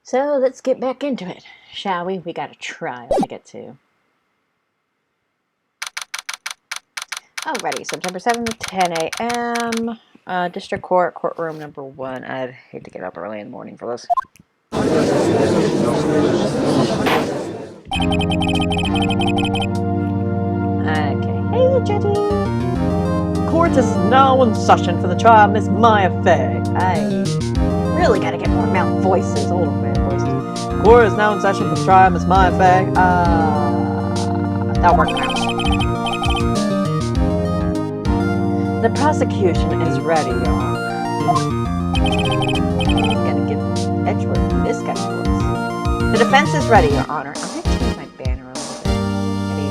So let's get back into it, shall we? We got a trial to get to. Alrighty, September 7th, 10 a.m. District Court, courtroom number 1. I'd hate to get up early in the morning for this. Okay, hey Jetty! Court is now in session for the trial of Miss Maya Fey. I really gotta get more male voices, older male voices. Court is now in session for the trial of Miss Maya Fey. That'll work out. The prosecution is ready, Your Honor. Gonna give Edgeworth this kind of voice. The defense is ready, Your Honor. I'm gonna change my banner a little bit. Maybe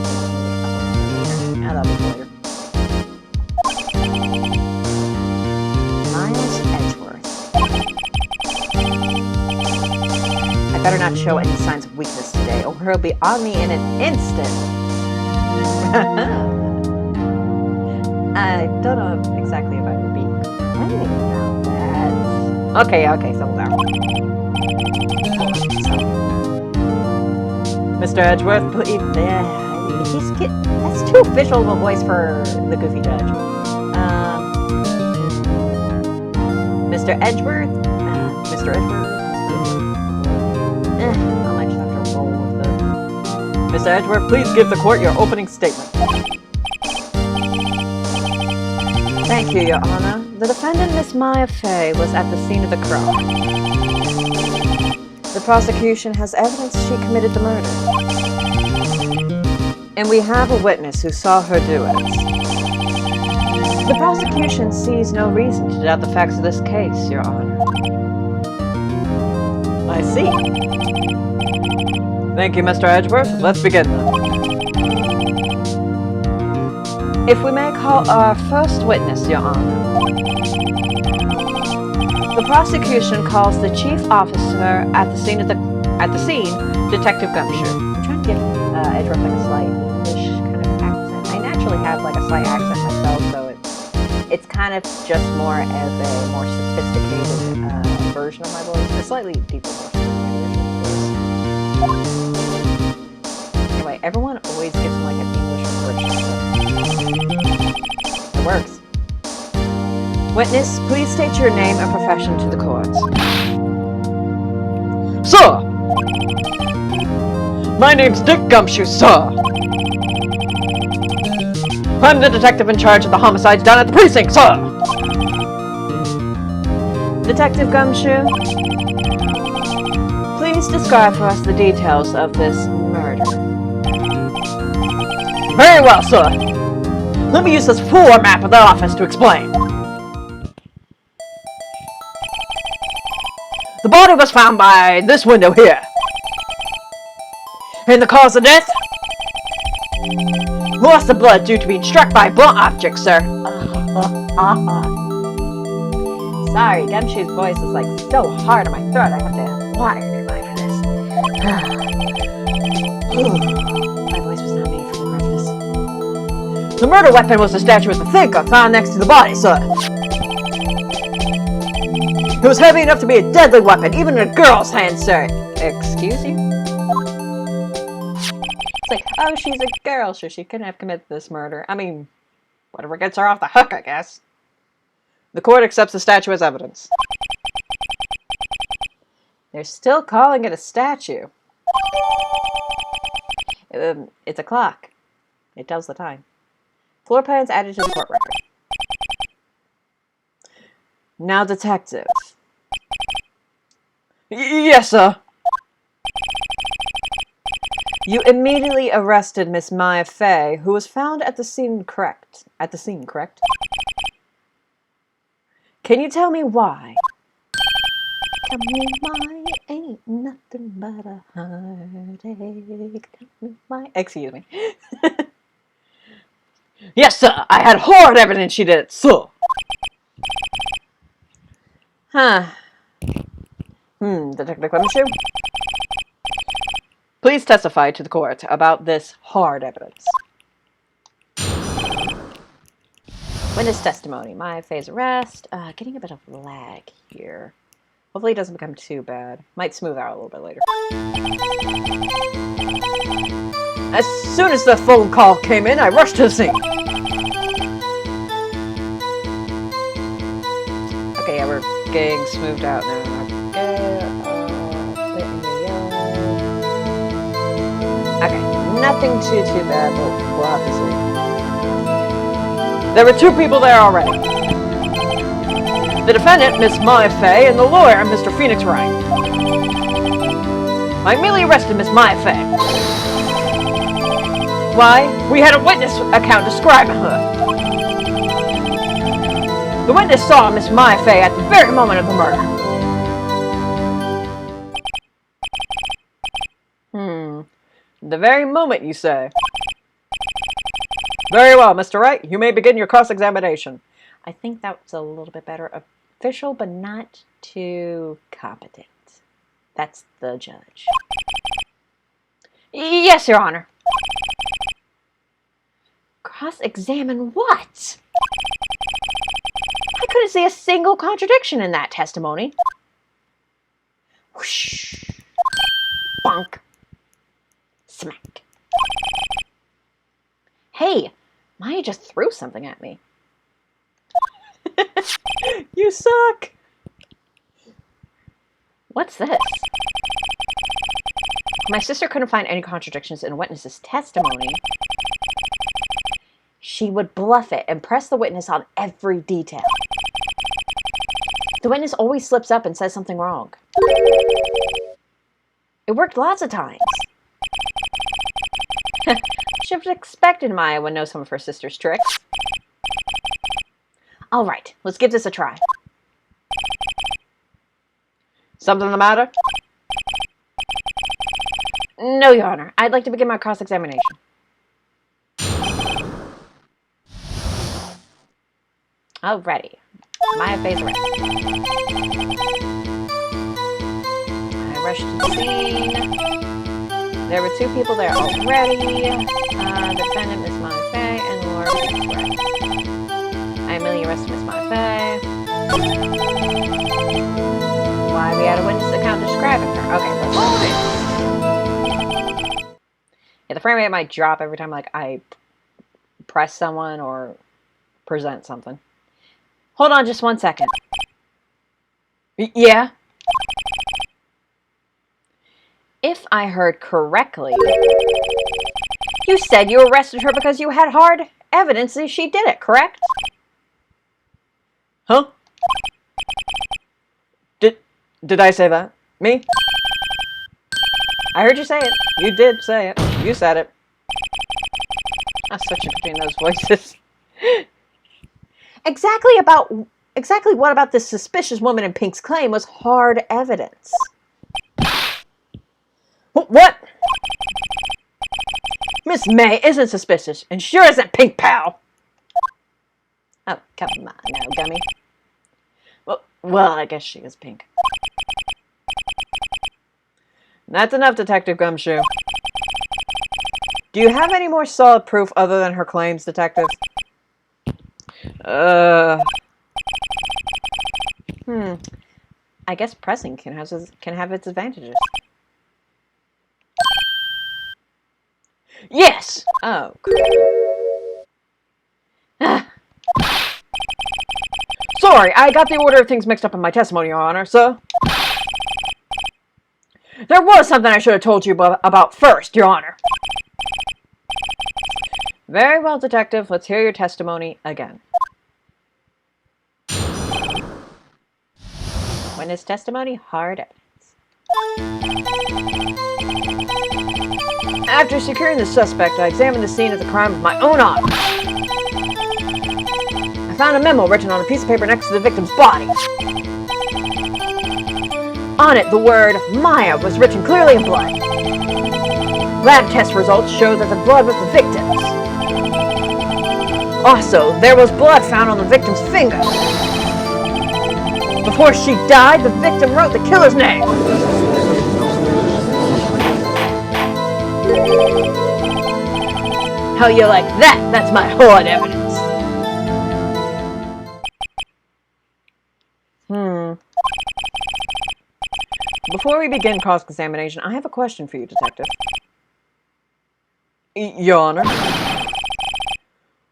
that'll be later. Miles Edgeworth. I better not show any signs of weakness today, or he'll be on me in an instant. I don't know exactly if I would be complaining about that. Okay, settle down. Mr. Edgeworth, please. That's too official of a voice for the goofy judge. Mr. Edgeworth? Mr. Edgeworth? I might just have to roll with it. Mr. Edgeworth, please give the court your opening statement. Thank you, Your Honor. The defendant, Miss Maya Fey, was at the scene of the crime. The prosecution has evidence she committed the murder. And we have a witness who saw her do it. The prosecution sees no reason to doubt the facts of this case, Your Honor. I see. Thank you, Mr. Edgeworth. Let's begin then. If we may call our first witness, Your Honor. The prosecution calls the chief officer at the scene, Detective Gumshoe. I'm trying to get Edgeworth like a slight English kind of accent. I naturally have like a slight accent myself, so it's kind of just more of a more sophisticated version of my voice, a slightly deeper voice. Anyway, everyone always gives me like an English version. It works. Witness, please state your name and profession to the court. Sir! My name's Dick Gumshoe, sir! I'm the detective in charge of the homicides down at the precinct, sir! Detective Gumshoe, please describe for us the details of this murder. Very well, sir. Let me use this floor map of the office to explain. The body was found by this window here. And the cause of death? Loss of blood due to being struck by a blunt object, sir. Sorry, Gumshoe's voice is like so hard on my throat, I have to have water nearby for this. My voice was not made for the purpose. The murder weapon was the statue of the thinker found next to the body, sir. It was heavy enough to be a deadly weapon, even in a girl's hand, sir. Excuse you? It's like, oh, she's a girl, so she couldn't have committed this murder. I mean, whatever gets her off the hook, I guess. The court accepts the statue as evidence. They're still calling it a statue. It's a clock. It tells the time. Floor plans added to the court record. Now, detective. Yes, sir. You immediately arrested Miss Maya Fey, who was found at the scene, correct? Can you tell me why? Tell me why ain't nothing but a heartache. Tell me why. Excuse me. Yes, sir. I had hard evidence she did it, sir. Huh. Detective Gumshoe? Please testify to the court about this hard evidence. Witness testimony. My phase arrest. Getting a bit of lag here. Hopefully it doesn't become too bad. Might smooth out a little bit later. As soon as the phone call came in, I rushed to the scene. Okay, yeah, we're getting smoothed out now. Okay, nothing too bad, but we'll have to see. There were 2 people there already. The defendant, Miss Maya Fey, and the lawyer, Mr. Phoenix Wright. I immediately arrested Miss Maya Fey. Why? We had a witness account describing her. The witness saw Miss Maya Fey at the very moment of the murder. The very moment, you say? Very well, Mr. Wright. You may begin your cross-examination. I think that's a little bit better. Official, but not too competent. That's the judge. Yes, Your Honor. Cross-examine what? I couldn't see a single contradiction in that testimony. Whoosh. Bonk. Smack. Hey, Maya just threw something at me. You suck. What's this? My sister couldn't find any contradictions in a witness's testimony. She would bluff it and press the witness on every detail. The witness always slips up and says something wrong. It worked lots of times. Should have expected Maya would know some of her sister's tricks. All right, let's give this a try. Something the matter? No, Your Honor. I'd like to begin my cross-examination. Alrighty. Maya Fey's arrest. I rushed to the scene. There were 2 people there already. Defendant Miss Maya Fey and Laura Wright. I immediately arrested Miss Maya Fey. Why we had a witness account describing her. Okay, let's see. Yeah, the frame rate might drop every time like I press someone or present something. Hold on just 1 second. Yeah? If I heard correctly, you said you arrested her because you had hard evidence that she did it, correct? Huh? Did I say that? Me? I heard you say it. You did say it. You said it. I'm switching between those voices. Exactly what about this suspicious woman in Pink's claim was hard evidence? What? Miss May isn't suspicious, and sure isn't Pink, pal. Oh, come on now, Gummy. Well, I guess she is Pink. That's enough, Detective Gumshoe. Do you have any more solid proof other than her claims, Detective? I guess pressing can have its advantages. Yes! Oh. Sorry, I got the order of things mixed up in my testimony, Your Honor, so... There was something I should have told you about first, Your Honor. Very well, Detective. Let's hear your testimony again. Witness testimony, hard evidence. After securing the suspect, I examined the scene of the crime with my own eyes. I found a memo written on a piece of paper next to the victim's body. On it, the word Maya was written clearly in blood. Lab test results showed that the blood was the victim's. Also, there was blood found on the victim's finger. Before she died, the victim wrote the killer's name. How you like that? That's my hard evidence. Before we begin cross-examination, I have a question for you, Detective. Your Honor.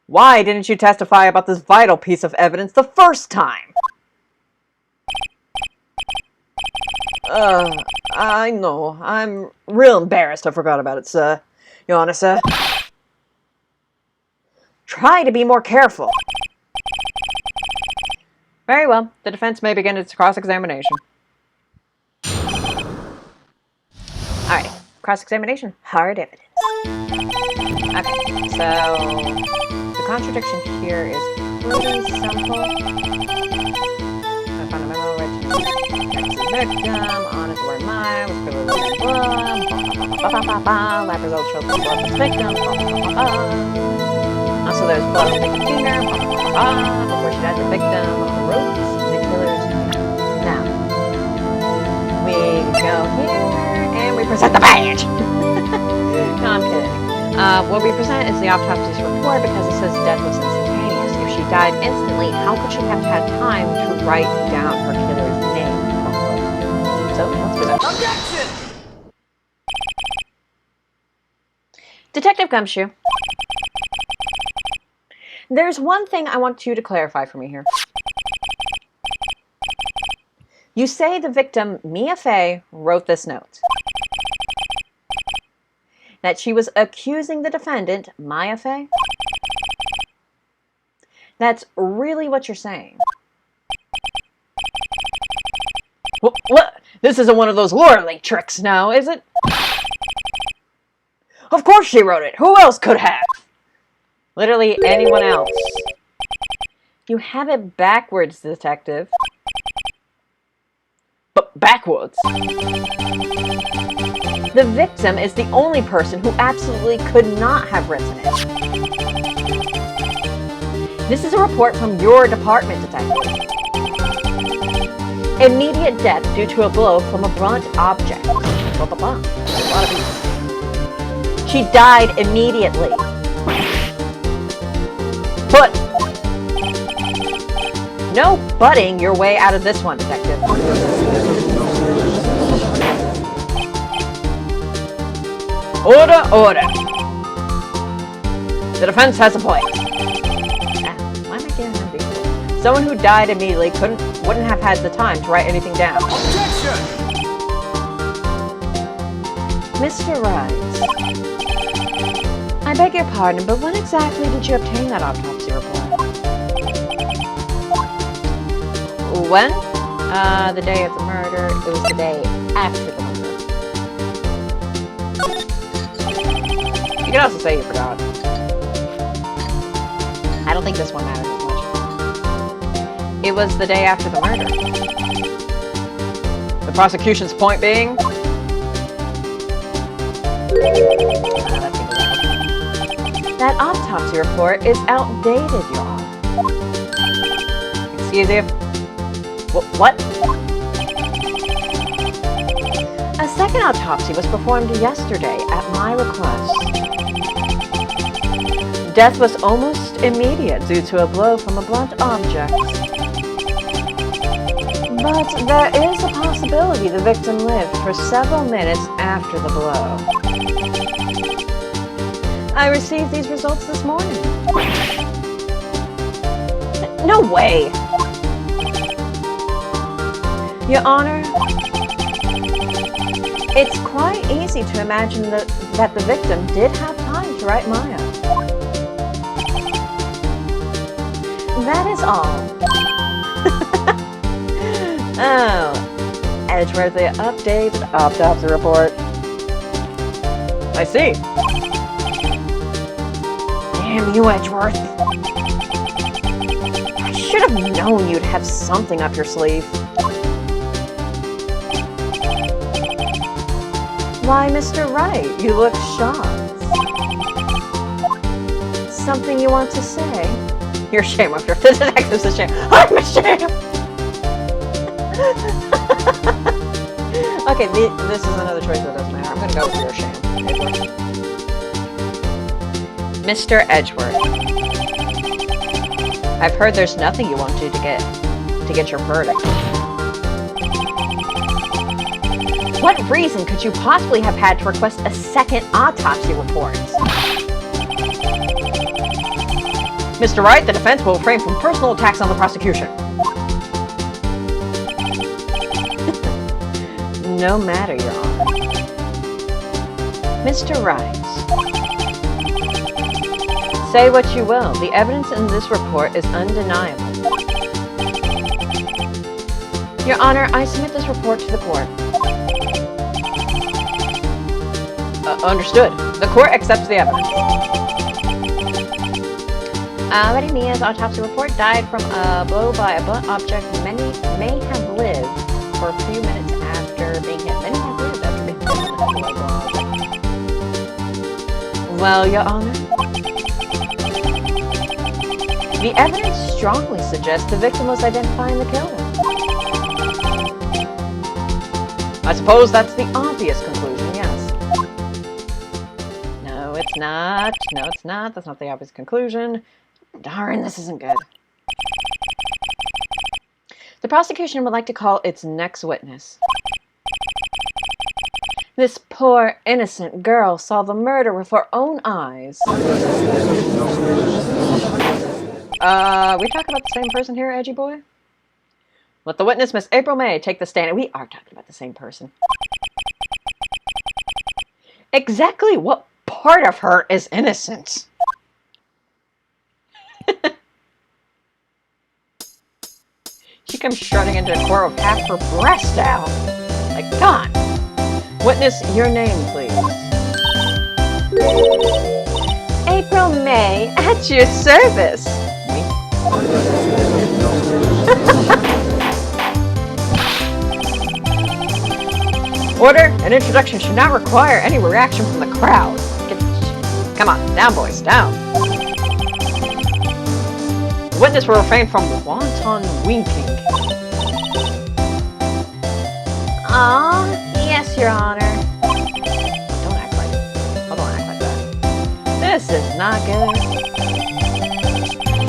Why didn't you testify about this vital piece of evidence the first time? I know. I'm real embarrassed I forgot about it, sir. Your Honor, sir. Try to be more careful. Very well. The defense may begin its cross-examination. Alright. Cross-examination. Hard evidence. Okay. So, the contradiction here is pretty simple. I found a memo which victim, honest word mine, was clearly blood, lab results show the blood of the victim, also there's blood on the victim's finger, before she died the victim on the ropes, the killer's now. We go here, and we present the badge! No, I'm kidding. What we present is the autopsy's report because it says death was instantaneous. If she died instantly, how could she have had time to write down her killer's name? So, let's present. Objection! Detective Gumshoe. There's one thing I want you to clarify for me here. You say the victim, Mia Fey, wrote this note. That she was accusing the defendant, Maya Fey? That's really what you're saying. What? This isn't one of those lore link tricks now, is it? Of course she wrote it. Who else could have? Literally anyone else. You have it backwards, detective. But backwards? The victim is the only person who absolutely could not have written it. This is a report from your department, detective. Immediate death due to a blow from a blunt object. Blah, blah, blah. A lot of these. She died immediately. But no butting your way out of this one, detective. Order, order. The defense has a point. Why am I getting them before? Someone who died immediately wouldn't have had the time to write anything down. Objection! Mr. Wright, I beg your pardon, but when exactly did you obtain that autopsy report? When? The day of the murder. It was the day after the murder. You can also say you forgot. I don't think this one matters as much. It was the day after the murder. The prosecution's point being... that autopsy report is outdated, Your Honor. Excuse you? What? A second autopsy was performed yesterday at my request. Death was almost immediate due to a blow from a blunt object. But there is a possibility the victim lived for several minutes after the blow. I received these results this morning. No way! Your Honor, it's quite easy to imagine that the victim did have time to write Maya. That is all. Oh, Edgeworth, the updated autopsy report. I see. Damn you, Edgeworth. I should have known you'd have something up your sleeve. Why, Mr. Wright, you look shocked. Something you want to say? You're ashamed after the detective's ashamed. I'm ashamed! Okay, this is another choice that doesn't matter. I'm gonna go with your shame. Mr. Edgeworth. I've heard there's nothing you won't do to get your verdict. What reason could you possibly have had to request a second autopsy report? Mr. Wright, the defense will refrain from personal attacks on the prosecution. No matter, Your Honor. Mr. Wright, say what you will, the evidence in this report is undeniable. Your Honor, I submit this report to the court. Understood. The court accepts the evidence. Betty Mia's autopsy report died from a blow by a blunt object. Many may have lived for a few minutes after being hit. Many have lived after being hit. Well, Your Honor, the evidence strongly suggests the victim was identifying the killer. I suppose that's the obvious conclusion, yes. No, it's not. No, it's not. That's not the obvious conclusion. Darn, this isn't good. The prosecution would like to call its next witness. This poor, innocent girl saw the murder with her own eyes. We talking about the same person here, Edgy Boy? Let the witness, Miss April May, take the stand. We are talking about the same person. Exactly what part of her is innocent? She comes strutting into a court with half her breast out. Like, God. Witness, your name, please. April May, at your service. Order, an introduction should not require any reaction from the crowd. Come on, down, boys, down. Witness will refrain from wanton winking. Ah, yes, Your Honor. Don't act like that. This is not good.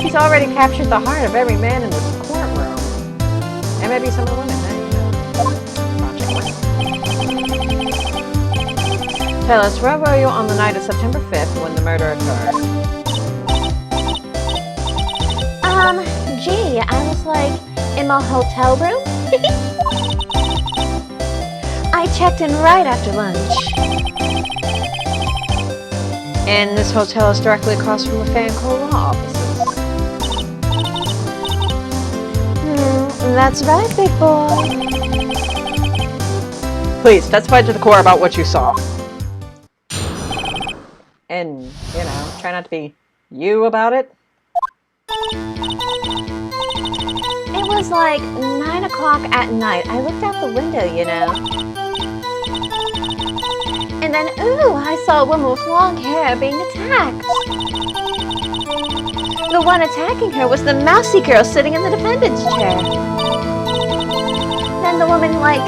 She's already captured the heart of every man in this courtroom. And maybe some of the women. Tell us, where were you on the night of September 5th when the murder occurred? Gee, I was like, in my hotel room? I checked in right after lunch. And this hotel is directly across from the Fanco law offices. That's right, big boy. Please, testify to the court about what you saw. And, you know, try not to be you about it. It was like 9 o'clock at night. I looked out the window, you know. And then, ooh, I saw a woman with long hair being attacked. The one attacking her was the mousy girl sitting in the defendant's chair. Then the woman, like,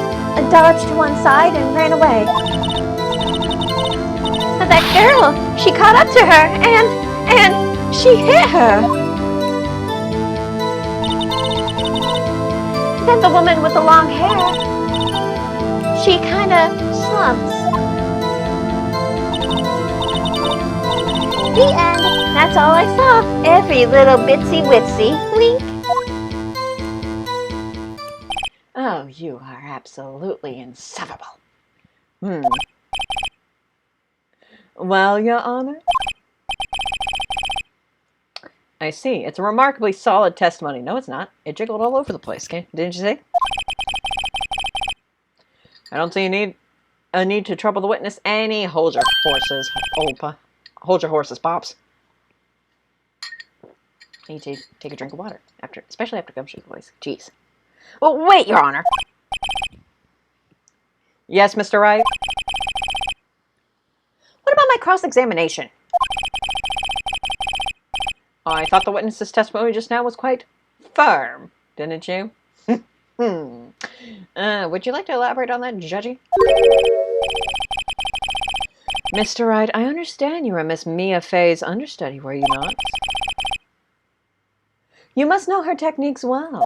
dodged to one side and ran away. But that girl, she caught up to her and she hit her. Then the woman with the long hair, she kind of slumped. The end. That's all I saw. Every little bitsy witsy. Wink. Oh, you are absolutely insufferable. Well, Your Honor? I see. It's a remarkably solid testimony. No, it's not. It jiggled all over the place. Didn't you see? I don't see a need to trouble the witness any. Hold your horses, hold your horses, Pops. You need to take a drink of water, especially after Gumshoe's voice. Jeez. Well, wait, Your Honor. Yes, Mr. Wright? What about my cross-examination? I thought the witness's testimony just now was quite firm, didn't you? Would you like to elaborate on that, Judgy? Mr. Wright, I understand you were Miss Mia Fey's understudy, were you not? You must know her techniques well.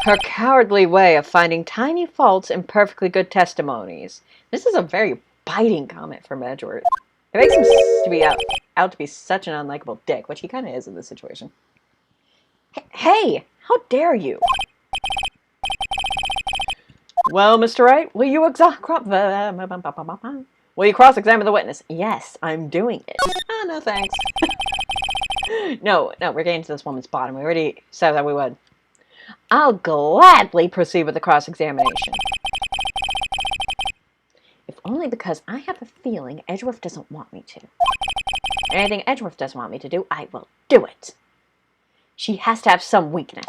Her cowardly way of finding tiny faults in perfectly good testimonies. This is a very biting comment from Edgeworth. It makes him to be out to be such an unlikable dick, which he kind of is in this situation. Hey, how dare you? Well, Mr. Wright, will you cross-examine the witness? Yes, I'm doing it. Oh, no thanks. No, we're getting to this woman's bottom. We already said that we would. I'll gladly proceed with the cross-examination. If only because I have a feeling Edgeworth doesn't want me to. Anything Edgeworth doesn't want me to do, I will do it. She has to have some weakness.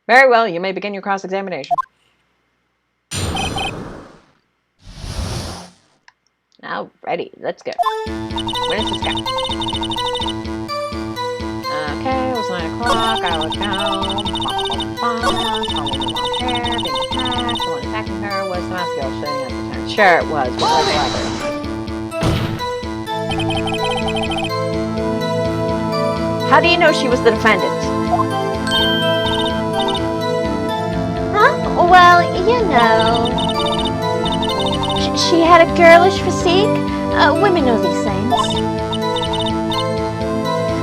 Very well, you may begin your cross-examination. Now, ready, let's go. Witness is go. Okay, it was 9 o'clock, I was down. Someone with long hair, being attacked. The one attacking her was the mask girl sitting at the time. Sure it was, but let's elaborate. How do you know she was the defendant? Huh? Well, you know. She had a girlish physique. Women know these things.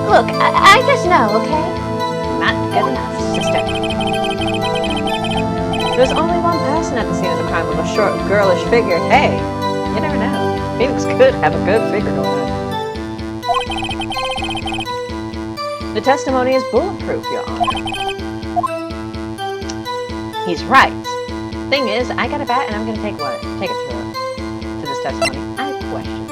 Look, I just know, okay? Not good enough, sister. There's only one person at the scene of the crime with a short, girlish figure. Hey, you never know. Phoenix could have a good figure going on. The testimony is bulletproof, Your Honor. He's right. Thing is, I got a bat and I'm going to take it to this testimony. I have questions.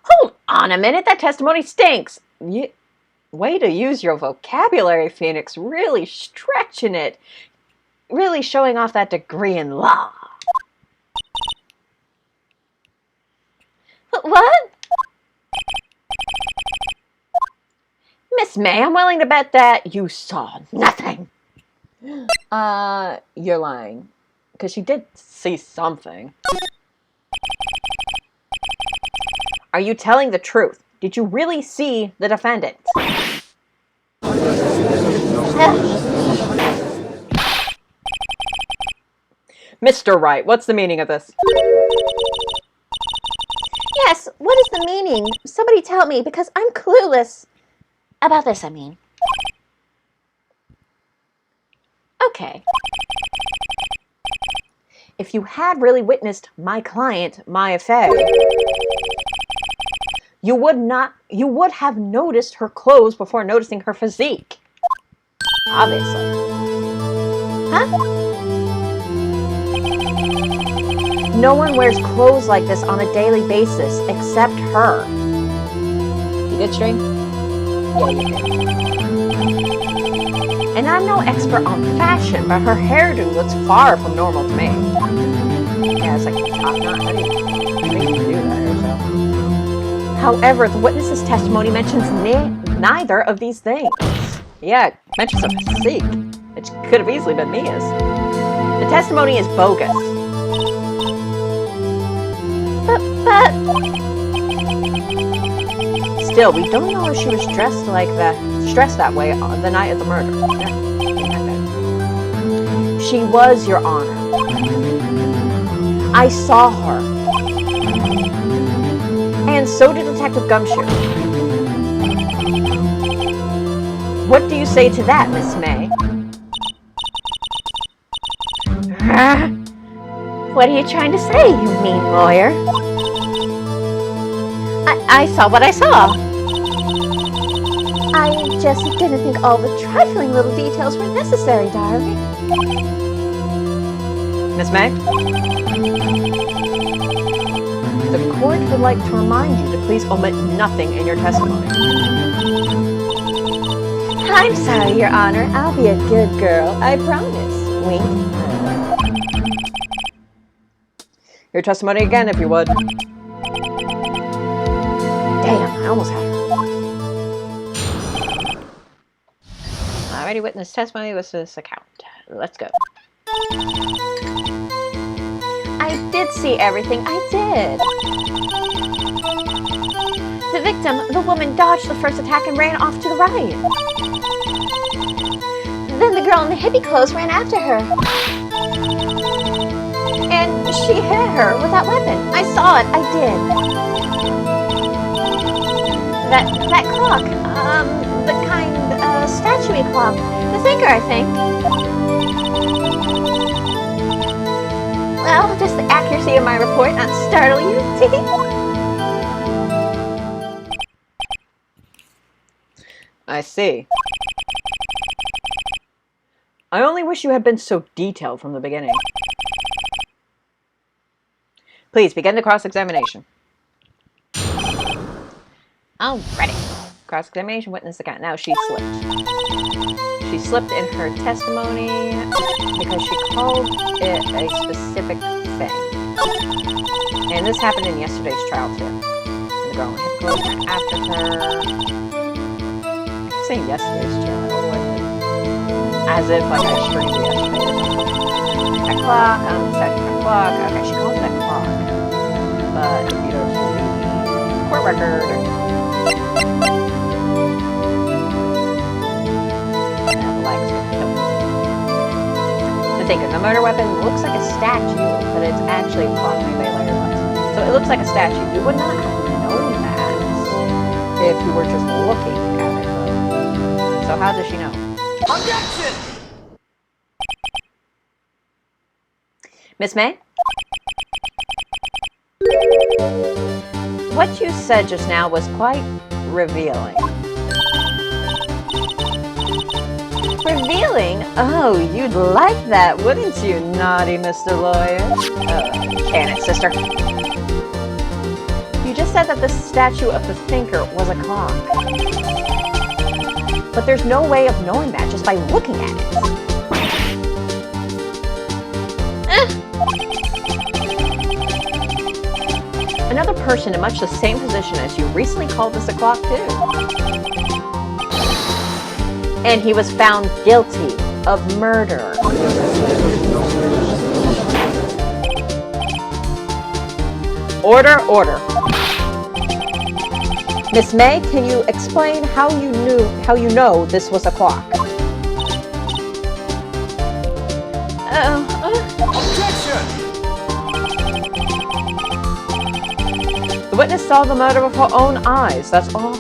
Hold on a minute, that testimony stinks. Way to use your vocabulary, Phoenix. Really stretching it. Really showing off that degree in law. What? Miss May, I'm willing to bet that you saw nothing. You're lying. Because she did see something. Are you telling the truth? Did you really see the defendant? Mr. Wright, what's the meaning of this? Yes, what is the meaning? Somebody tell me, because I'm clueless. About this, I mean. Okay. If you had really witnessed my client, my affair, you would have noticed her clothes before noticing her physique. Obviously. Huh? No one wears clothes like this on a daily basis except her. You did, String? Yeah, you did. And I'm no expert on fashion, but her hairdo looks far from normal to me. Yeah, it's like top knot. How do you do that herself? However, the witness's testimony mentions neither of these things. Yeah, it mentions a physique. It could have easily been Mia's. The testimony is bogus. But... Still, we don't know if she was dressed that way on the night of the murder. Yeah. She was, Your Honor. I saw her. And so did Detective Gumshoe. What do you say to that, Miss May? What are you trying to say, you mean lawyer? I saw what I saw. I just didn't think all the trifling little details were necessary, darling. Miss May? The court would like to remind you to please omit nothing in your testimony. I'm sorry, Your Honor. I'll be a good girl. I promise. Wink. Your testimony again, if you would. Damn, I almost had her. Alrighty, witness testimony was this account. Let's go. I did see everything. I did. The victim, the woman, dodged the first attack and ran off to the right. Then the girl in the hippie clothes ran after her. And she hit her with that weapon. I saw it, I did. That clock, the kind, statue-y clock. The thinker, I think. Well, does the accuracy of my report not startle you? I see. I only wish you had been so detailed from the beginning. Please, begin the cross-examination. Alrighty. Cross-examination, witness account. Now she slipped. She slipped in her testimony because she called it a specific thing. And this happened in yesterday's trial, too. And the girl in the hip clothes went after her. I keep saying yesterday's trial. As if, like, I streamed yesterday or something. That clock, second clock. Okay, she called it a clock. But if you go to the court record, the thinker, the murder weapon looks like a statue, but it's actually a clock made by Larry Wright. So it looks like a statue. You would not have known that if you were just looking at it, though. So how does she know? Objection! Miss May? What you said just now was quite revealing. Revealing? Oh, you'd like that, wouldn't you, naughty Mr. Lawyer? Can it, sister? You just said that the statue of the thinker was a clock. But there's no way of knowing that just by looking at it. Another person in much the same position as you recently called this a clock, too. And he was found guilty of murder. Order, order. Miss May, can you explain how you know this was a clock? Objection! The witness saw the murder with her own eyes. That's all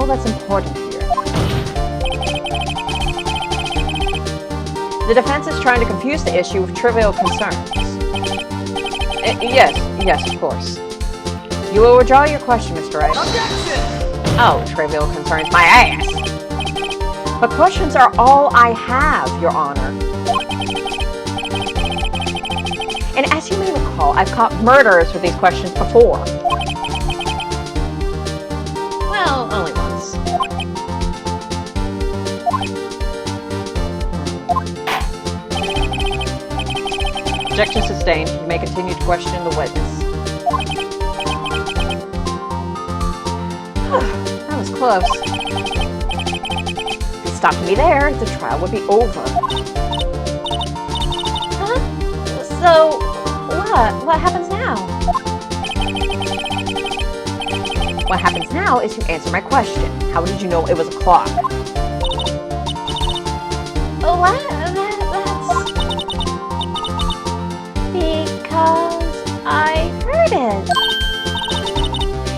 that's important here. The defense is trying to confuse the issue with trivial concerns. Yes, of course. You will withdraw your question, Mr. Wright. Objection! Oh, trivial concerns, my ass. But questions are all I have, Your Honor. And as you may recall, I've caught murderers with these questions before. Well, only once. Objection sustained. You may continue to question the witness. That was close. If he stopped me there, the trial would be over. Huh? So, what happens now? What happens now is you answer my question. How did you know it was a clock? Oh, that's... because I heard it.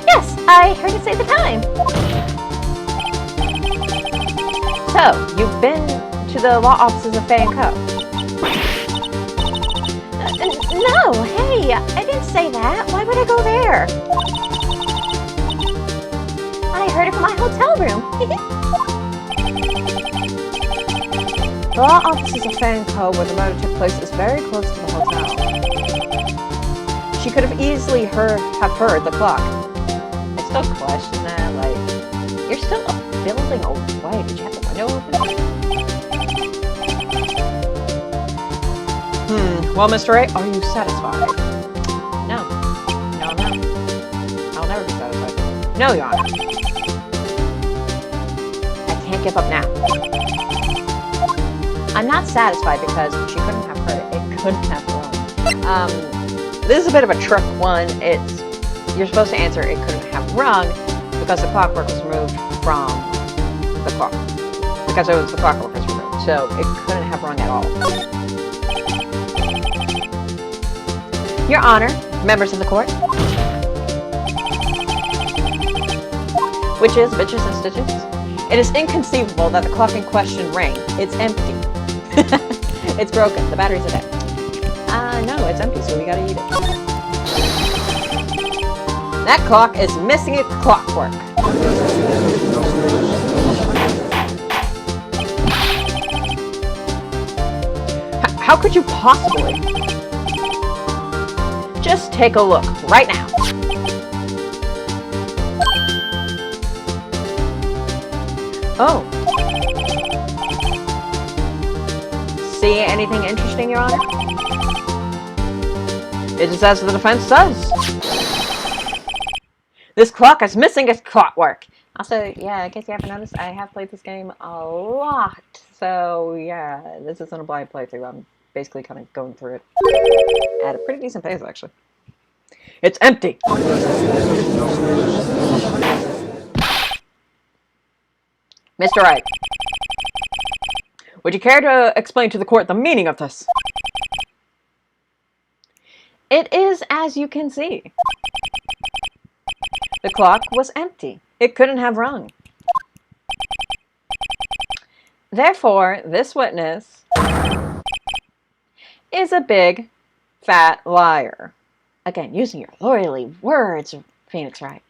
Yes, I heard it say the time. So, you've been to the law offices of Fay & Co. No, hey, I didn't say that. Why would I go there? I heard it from my hotel room. The law offices of Fay & Co. where the murder took place is very close to the hotel. She could have easily have heard the clock. I still question that, like, you're still a building away. Did you have the window open? Well, Mr. A, are you satisfied? No. No, I'm not. I'll never be satisfied. No, Your Honor. I can't give up now. I'm not satisfied because she couldn't have heard it. It couldn't have grown. This is a bit of a trick one. You're supposed to answer it couldn't have rung because the clockwork was removed from the clock. Because it was the clockwork was removed, so it couldn't have rung at all. Your Honor, members of the court. Witches, bitches, and stitches. It is inconceivable that the clock in question rang. It's empty. It's broken. The batteries are dead. No, it's empty, so we gotta eat it. That clock is missing its clockwork. How could you possibly? Just take a look right now. Oh. See anything interesting, Your Honor? It is as the defense says. This clock is missing its clockwork. Also, yeah, in case you haven't noticed, I have played this game a lot. So, yeah, this isn't a blind playthrough. I'm basically kind of going through it at a pretty decent pace, actually. It's empty. Mr. Wright, would you care to explain to the court the meaning of this? It is as you can see. The clock was empty. It couldn't have rung. Therefore, this witness is a big, fat liar. Again, using your lawyerly words, Phoenix Wright.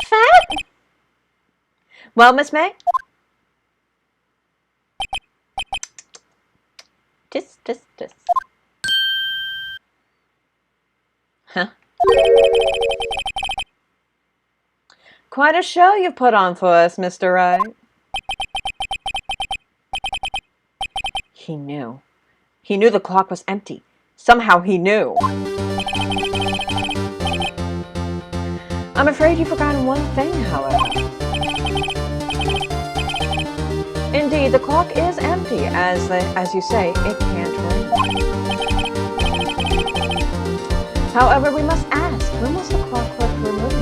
Fat? Well, Miss May? Tis. Huh? Quite a show you've put on for us, Mr. Wright. He knew. He knew the clock was empty. Somehow he knew. I'm afraid you've forgotten one thing, however. Indeed, the clock is empty. As you say, it can't ring. However, we must ask, when was the clockwork removed?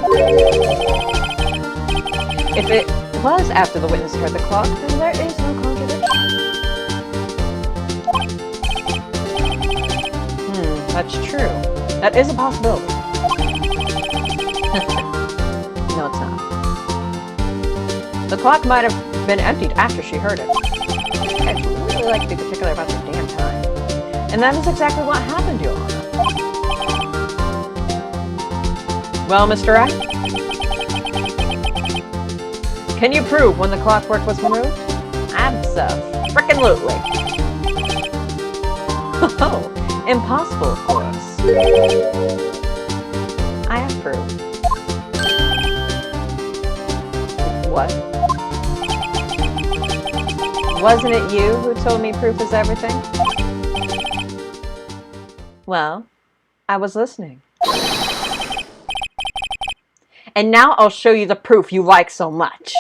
If it was after the witness heard the clock, then there is no contradiction. That's true. That is a possibility. No, it's not. The clock might have been emptied after she heard it. I'd really like to be particular about the damn time. And that is exactly what happened, Your Honor. Well, Mr. Wright? Can you prove when the clockwork was removed? Abso-frickin-lutely. Oh, impossible, of course. I have proof. What? Wasn't it you who told me proof is everything? Well, I was listening. And now I'll show you the proof you like so much.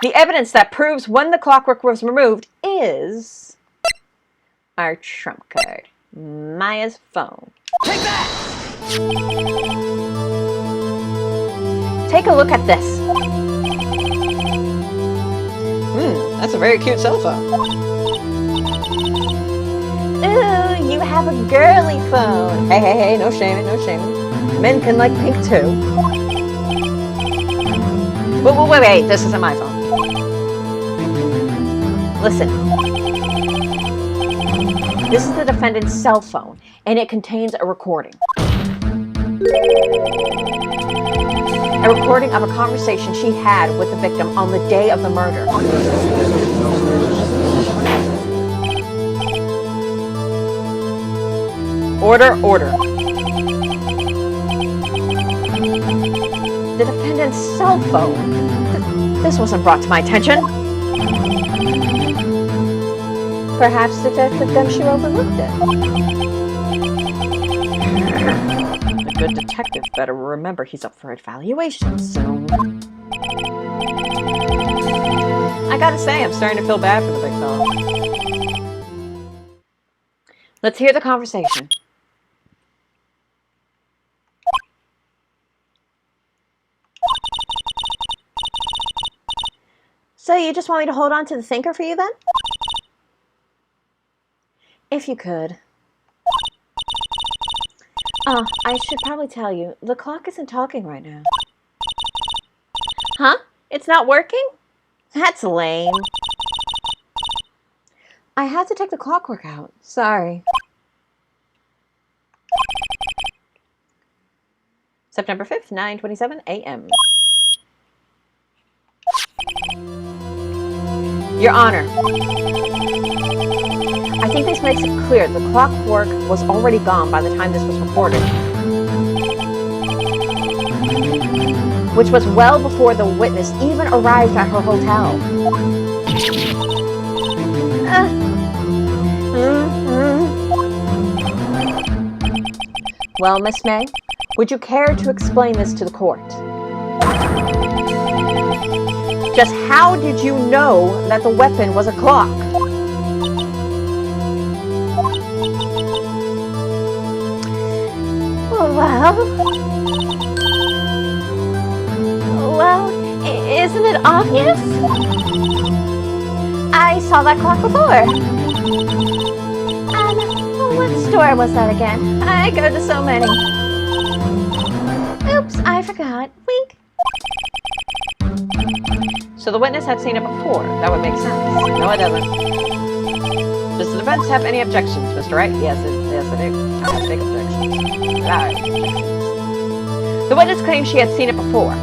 The evidence that proves when the clockwork was removed is our trump card, Maya's phone. Take that! Take a look at this. That's a very cute cell phone. Ooh, you have a girly phone. Hey, no shaming, no shaming. Men can like pink too. Wait, this isn't my phone. Listen. This is the defendant's cell phone, and it contains a recording. A recording of a conversation she had with the victim on the day of the murder. Order. The defendant's cell phone. This wasn't brought to my attention. Perhaps Detective Gumshoe overlooked it. A good detective better remember he's up for evaluation soon. I gotta say, I'm starting to feel bad for the big fella. Let's hear the conversation. So you just want me to hold on to the thinker for you then? If you could. Oh, I should probably tell you, the clock isn't talking right now. Huh? It's not working? That's lame. I had to take the clockwork out. Sorry. September 5th, 9:27 a.m. Your Honor, I think this makes it clear the clockwork was already gone by the time this was recorded, which was well before the witness even arrived at her hotel. Well, Miss May, would you care to explain this to the court? Just how did you know that the weapon was a clock? Well, isn't it obvious? I saw that clock before. What store was that again? I go to so many. Oops, I forgot. Wink. So the witness had seen it before. That would make sense. No, it doesn't. Does the defense have any objections, Mr. Wright? Yes, I do. I have big objections. The witness claims she had seen it before.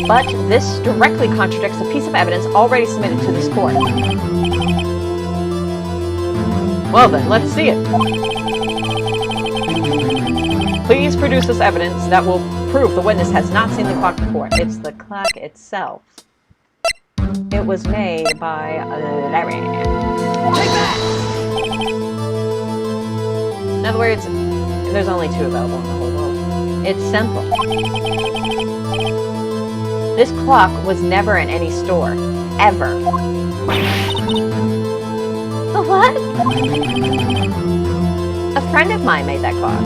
But this directly contradicts a piece of evidence already submitted to this court. Well then, let's see it. Please produce this evidence that will prove the witness has not seen the clock before. It's the clock itself. It was made by Larry. Take that! In other words, there's only two available in the whole world. It's simple. This clock was never in any store. Ever. What? A friend of mine made that clock.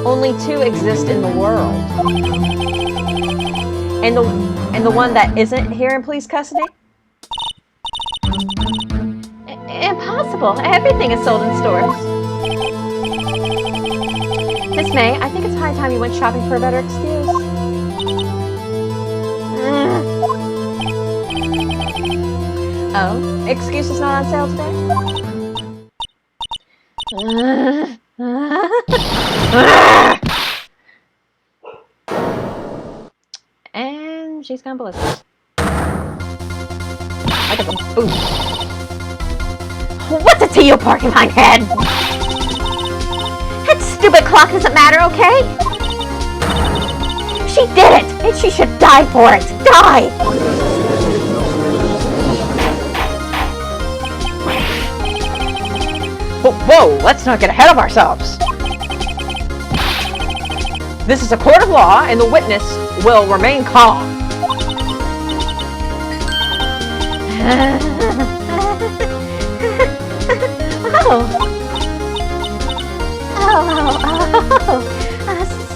Only two exist in the world. And the one that isn't here in police custody? Impossible. Everything is sold in stores. Miss May, I think it's high time you went shopping for a better excuse. Oh, excuse is not on sale today? And she's gone ballistic. Like a boom. What's it to you, porcupine head? That stupid clock doesn't matter, okay? She did it, and she should die for it. Die! Whoa, let's not get ahead of ourselves. This is a court of law, and the witness will remain calm.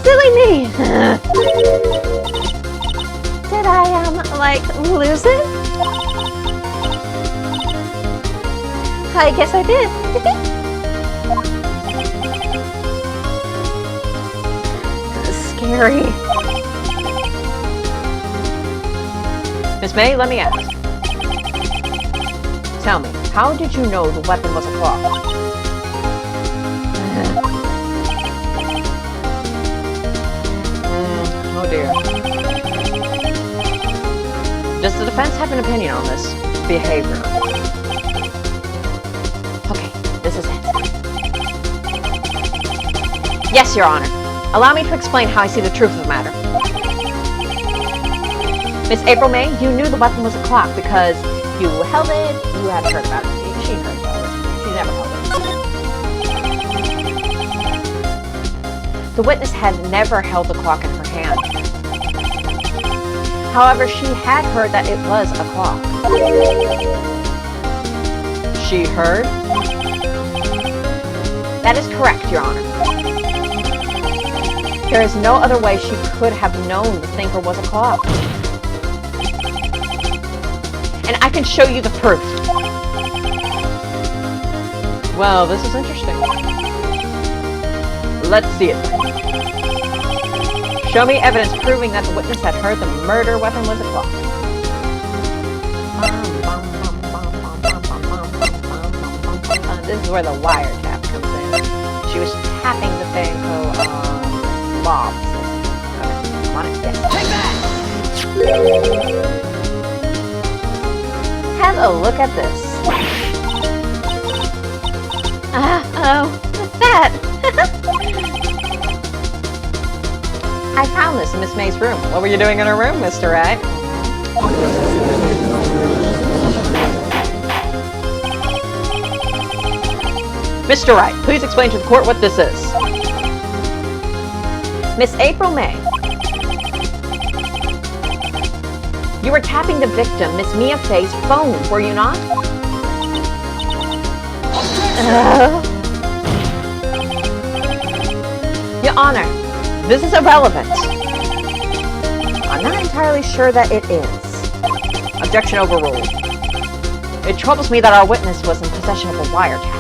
Silly me. Did I, lose it? I guess I did. Scary. Miss May, let me ask. Tell me, how did you know the weapon was a clock? Oh dear. Does the defense have an opinion on this behavior? Okay, this is it. Yes, Your Honor. Allow me to explain how I see the truth of the matter. Miss April May, you knew the weapon was a clock because you held it, you hadn't heard about it. She heard about it. She never held it. The witness had never held the clock in her hand. However, she had heard that it was a clock. She heard? That is correct, Your Honor. There is no other way she could have known the thinker was a clock. And I can show you the proof. Well, this is interesting. Let's see it. Show me evidence proving that the witness had heard the murder weapon was a clock. This is where the wiretap comes in. She was tapping the thing so Bob. Okay, come on it. Yes. Take that! Have a look at this. Oh, what's that? I found this in Miss May's room. What were you doing in her room, Mr. Wright? Mr. Wright, please explain to the court what this is. Miss April May. You were tapping the victim, Miss Mia Fay's phone, were you not? Your Honor, this is irrelevant. I'm not entirely sure that it is. Objection overruled. It troubles me that our witness was in possession of a wiretap.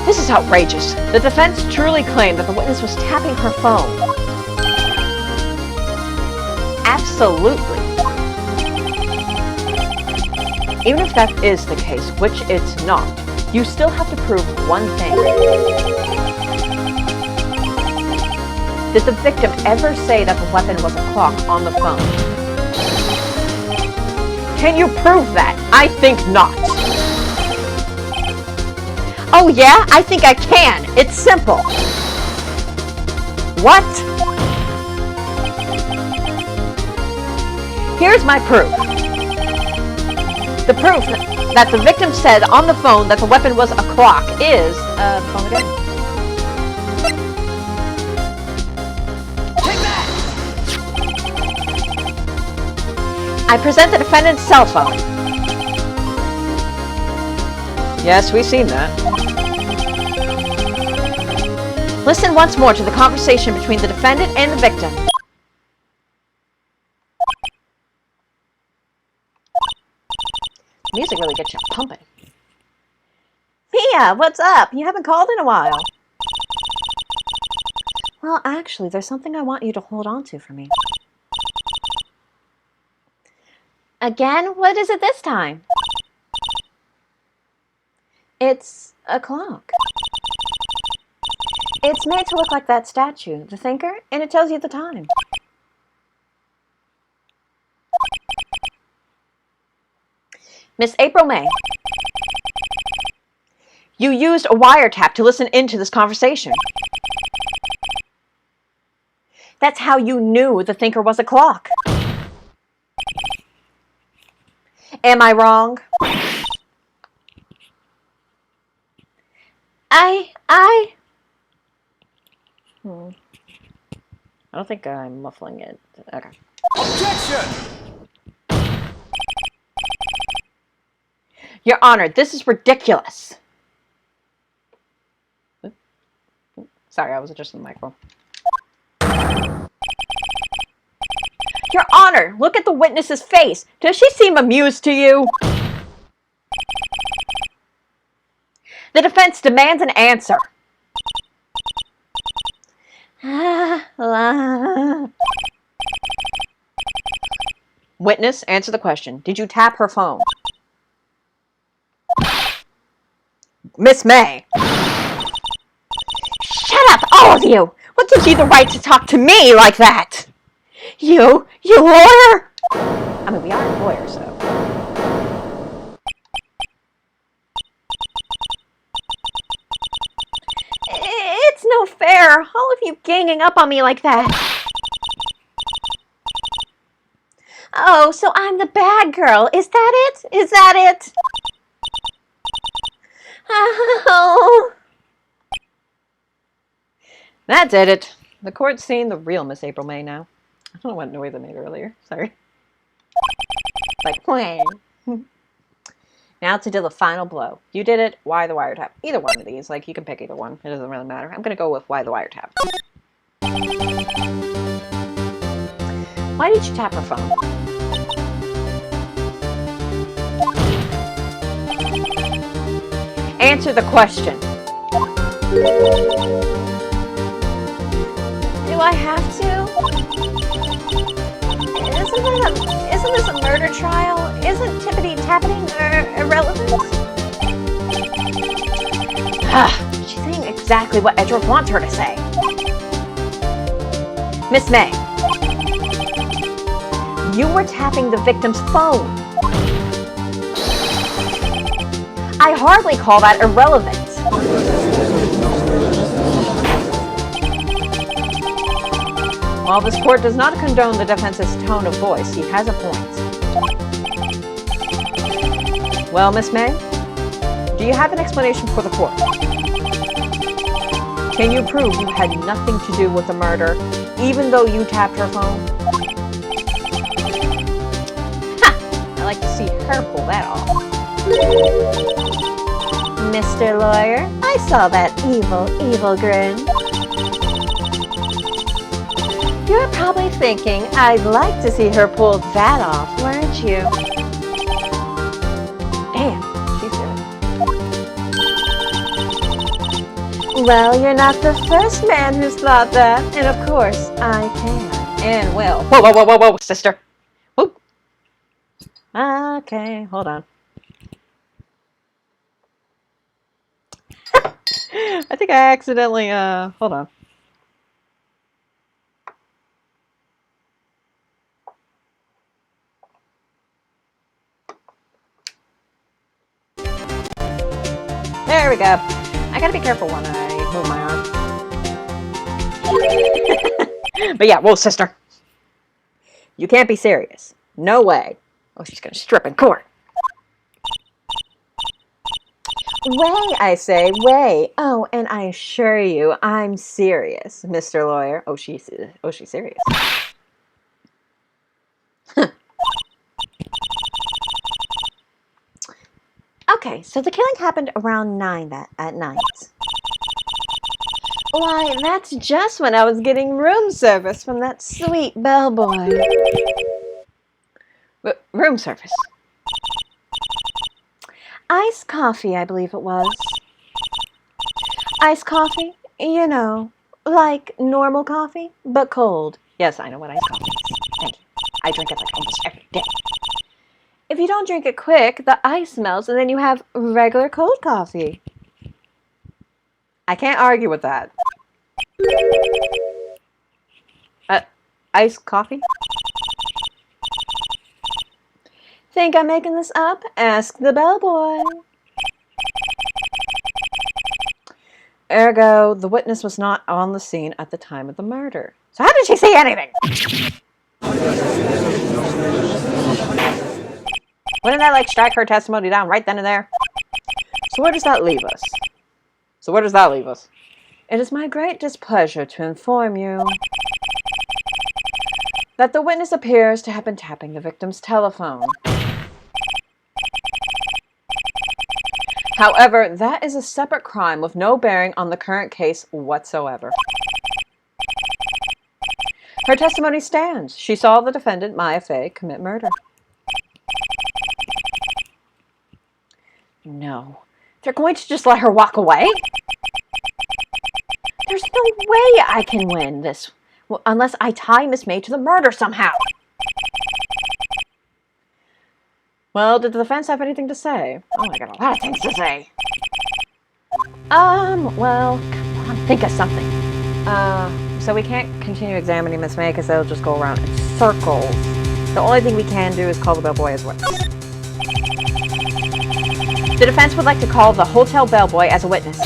This is outrageous. The defense truly claimed that the witness was tapping her phone. Absolutely. Even if that is the case, which it's not, you still have to prove one thing. Did the victim ever say that the weapon was a clock on the phone? Can you prove that? I think not. Oh yeah? I think I can. It's simple. What? Here's my proof. The proof that the victim said on the phone that the weapon was a clock is, the phone again. Take that! I present the defendant's cell phone. Yes, we've seen that. Listen once more to the conversation between the defendant and the victim. Music really gets you pumping. Mia, what's up? You haven't called in a while. Well, actually, there's something I want you to hold on to for me. Again? What is it this time? It's a clock. It's made to look like that statue, the thinker, and it tells you the time. Miss April May, you used a wiretap to listen into this conversation. That's how you knew the thinker was a clock. Am I wrong? I don't think I'm muffling it. Okay. Objection! Your Honor, this is ridiculous. Sorry, I was adjusting the microphone. Your Honor, look at the witness's face. Does she seem amused to you? The defense demands an answer. Witness, answer the question. Did you tap her phone? Miss May. Shut up, all of you! What gives you the right to talk to me like that? You lawyer! I mean, we are lawyers, so. It's no fair, all of you ganging up on me like that. Oh, so I'm the bad girl. Is that it? Is that it? Oh. That did it. The court's seen the real Miss April May now. I don't know what noise I made earlier. Sorry. Like, when? Now to deal the final blow. You did it. Why the wiretap? Either one of these. Like, you can pick either one. It doesn't really matter. I'm going to go with why the wiretap. Why did you tap her phone? Answer the question. Do I have to? Isn't this a murder trial? Isn't tippity-tapping irrelevant? She's saying exactly what Edgeworth wants her to say. Miss May, you were tapping the victim's phone. I hardly call that irrelevant. While this court does not condone the defense's tone of voice, he has a point. Well, Miss May, do you have an explanation for the court? Can you prove you had nothing to do with the murder, even though you tapped her phone? Ha! I like to see her pull that off. Mr. Lawyer, I saw that evil grin. You're probably thinking, I'd like to see her pull that off, weren't you? Damn, she's good. Well, you're not the first man who's thought that, and of course, I can. And will. Whoa, sister. Whoa. Okay, hold on. I think I accidentally, hold on. There we go. I gotta be careful when I move my arm. But yeah, whoa, sister. You can't be serious. No way. Oh, she's gonna strip in court. Way, I say, way. Oh, and I assure you, I'm serious, Mr. Lawyer. Oh, she's serious. Okay, so the killing happened around 9 at night. Why, that's just when I was getting room service from that sweet bellboy. Room service? Iced coffee, I believe it was. Iced coffee? You know, like normal coffee, but cold. Yes, I know what iced coffee is. Thank you. I drink it like almost every day. If you don't drink it quick, the ice melts and then you have regular cold coffee. I can't argue with that. Iced coffee? Think I'm making this up? Ask the bellboy. Ergo, the witness was not on the scene at the time of the murder. So how did she see anything? Wouldn't that like strike her testimony down right then and there? So where does that leave us? It is my great displeasure to inform you that the witness appears to have been tapping the victim's telephone. However, that is a separate crime with no bearing on the current case whatsoever. Her testimony stands. She saw the defendant, Maya Fey, commit murder. No. They're going to just let her walk away? There's no way I can win this unless I tie Miss May to the murder somehow. Well, did the defense have anything to say? Oh, I got a lot of things to say. Well, come on, think of something. So we can't continue examining Miss May because they'll just go around in circles. The only thing we can do is call the bellboy as witness. The defense would like to call the hotel bellboy as a witness.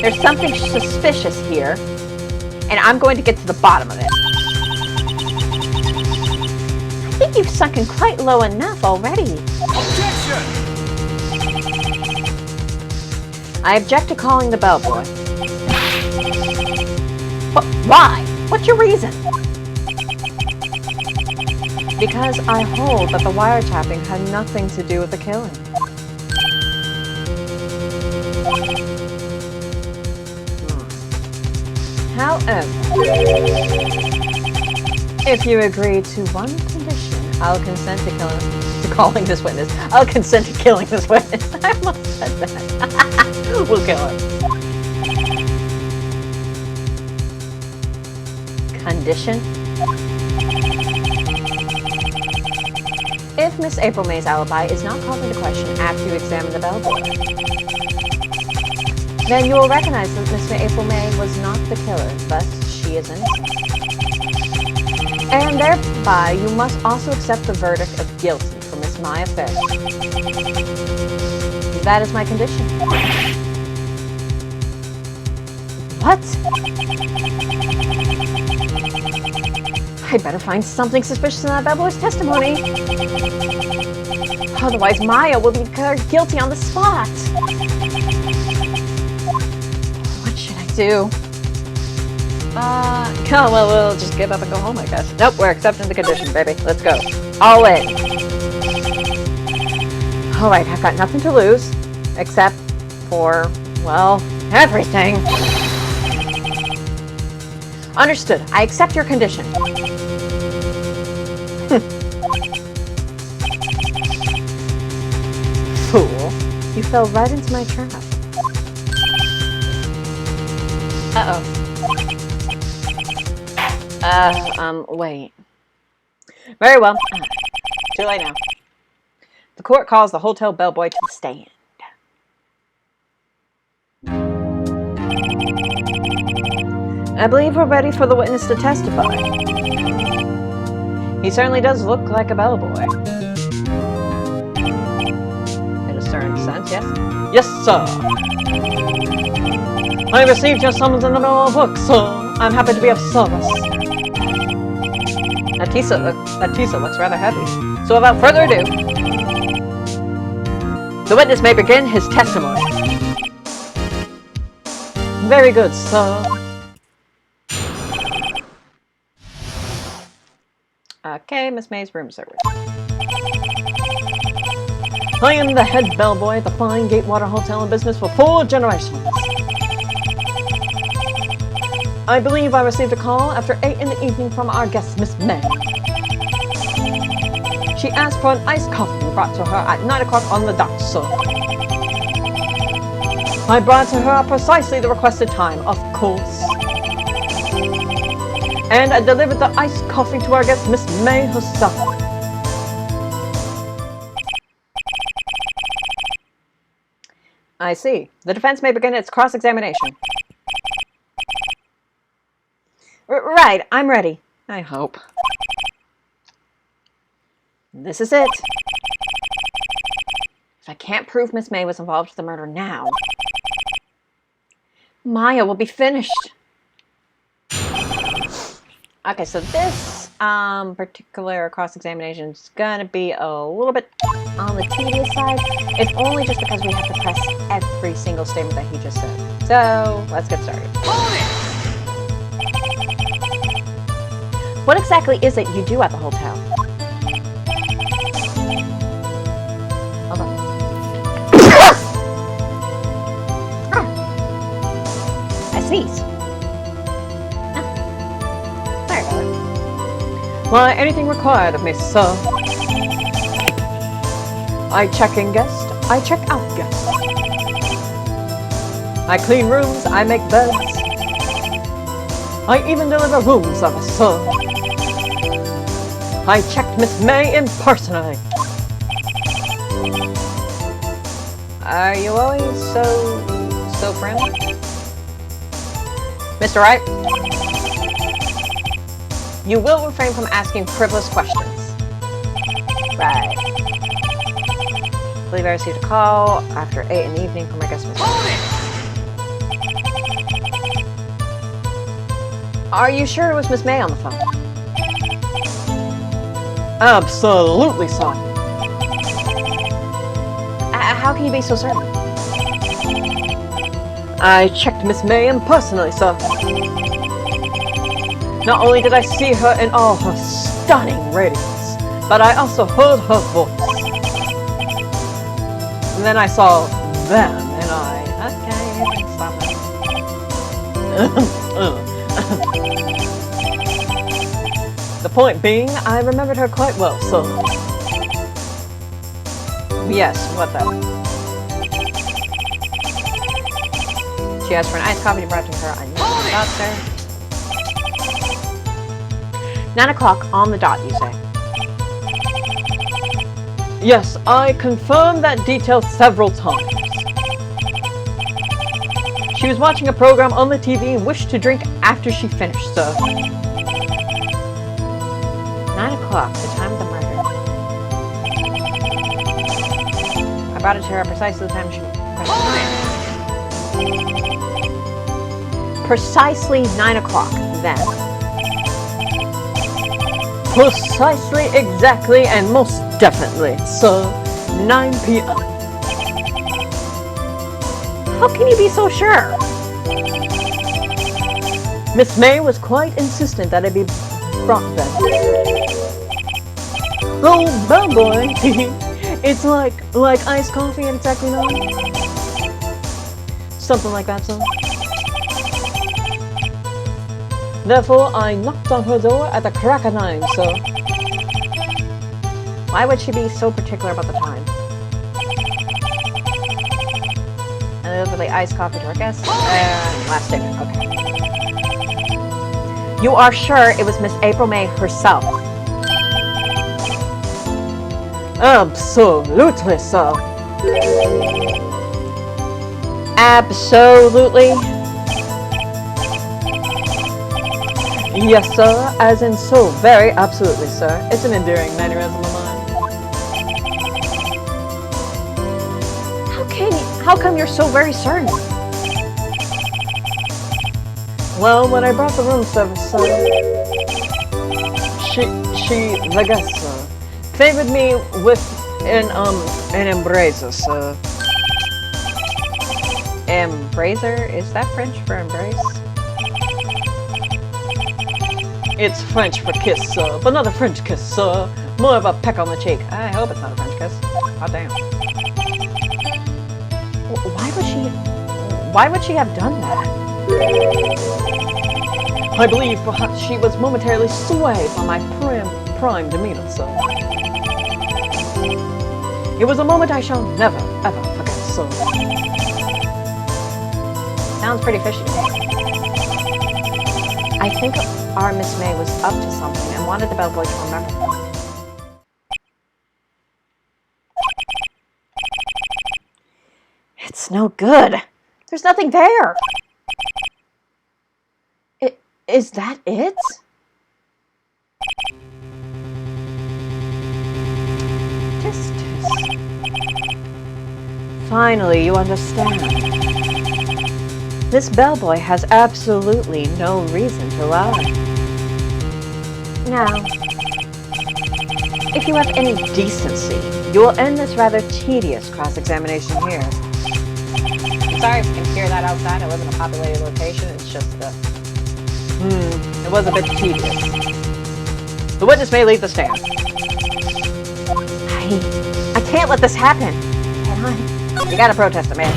There's something suspicious here, and I'm going to get to the bottom of it. I think you've sunken quite low enough already. Objection! I object to calling the bellboy. But why? What's your reason? Because I hold that the wiretapping had nothing to do with the killing. However, if you agree to one condition, I'll consent to calling this witness. I'll consent to killing this witness. I almost said that. We'll kill her. Condition? If Miss April May's alibi is not called into question after you examine the bellboy, then you will recognize that Miss April May was not the killer, thus she is innocent. And thereby, you must also accept the verdict of guilty for Miss Maya Fair. That is my condition. What? I better find something suspicious in that bellboy's testimony. Otherwise, Maya will be declared guilty on the spot. What should I do? Well, we'll just give up and go home, I guess. Nope, we're accepting the condition, baby. Let's go. All in. Alright, I've got nothing to lose. Except for, well, everything. Understood. I accept your condition. Fool. You fell right into my trap. Uh-oh. Wait. Very well. Too late now. The court calls the hotel bellboy to the stand. I believe we're ready for the witness to testify. He certainly does look like a bellboy. In a certain sense, yes? Yes, sir. I received your summons in the middle of work, sir. I'm happy to be of service. That teaser looks rather heavy. So without further ado, the witness may begin his testimony. Very good, sir. Okay, Miss May's room service. I am the head bellboy at the fine Gatewater Hotel in business for 4 generations. I believe I received a call after 8 in the evening from our guest, Miss May. She asked for an iced coffee brought to her at 9 o'clock on the dot, sir. I brought to her at precisely the requested time, of course. And I delivered the iced coffee to our guest, Miss May herself. I see. The defense may begin its cross-examination. Right, I'm ready. I hope. This is it. If I can't prove Miss May was involved with the murder now, Maya will be finished. Okay, so this particular cross-examination is gonna be a little bit on the tedious side. If only just because we have to press every single statement that he just said. So, let's get started. What exactly is it you do at the hotel? Hold on. I sneeze. Sorry about it. Why, anything required of me, sir? I check in guests, I check out guests. I clean rooms, I make beds. I even deliver room service, sir. I checked Miss May in personally. Are you always so friendly? Mr. Wright? You will refrain from asking frivolous questions. Right. I believe I received a call after 8 in the evening from my guest, Miss May. Are you sure it was Miss May on the phone? Absolutely, son. How can you be so certain? I checked Miss May in personally, sir. Not only did I see her in all her stunning radiance, but I also heard her voice. And then I saw them, and okay, stop it. The point being, I remembered her quite well, so... Yes, what the... She asked for an iced coffee brought to her on doctor. 9 o'clock on the dot, you say? Yes, I confirmed that detail several times. She was watching a program on the TV and wished to drink after she finished, so... 9 o'clock, the time of the murder. I brought it to her precisely the time she Precisely 9 o'clock, then. Precisely, exactly, and most definitely, so 9 p.m. How can you be so sure? Miss May was quite insistent that it be brought then. Oh, bellboy! It's like iced coffee at exactly 9? Something like that, so. Therefore, I knocked on her door at the crack of 9, so... Why would she be so particular about the time? And deliver the iced coffee to her guests. And last statement, okay. You are sure it was Miss April May herself? Absolutely, sir. Absolutely. Yes, sir, as in so very absolutely, sir. It's an endearing mannerism of mine. How come you're so very certain? Well, when I brought the room service, sir, the guest, sir, favored me with an embracer, sir. Embracer? Is that French for embrace? It's French for kiss, sir, but not a French kiss, sir. More of a peck on the cheek. I hope it's not a French kiss. Oh, damn. Why would she have done that? I believe perhaps she was momentarily swayed by my prime demeanor, sir. It was a moment I shall never, ever forget, sir. Sounds pretty fishy to me. I think our Miss May was up to something and wanted the bellboy to remember her. It's no good. There's nothing there. Is that it? Just. Finally, you understand. This bellboy has absolutely no reason to lie. Now, if you have any decency, you will end this rather tedious cross-examination here. I'm sorry if you can hear that outside. I live in a populated location. It's just it was a bit tedious. The witness may leave the stand. I can't let this happen. Can I? You gotta protest it, man.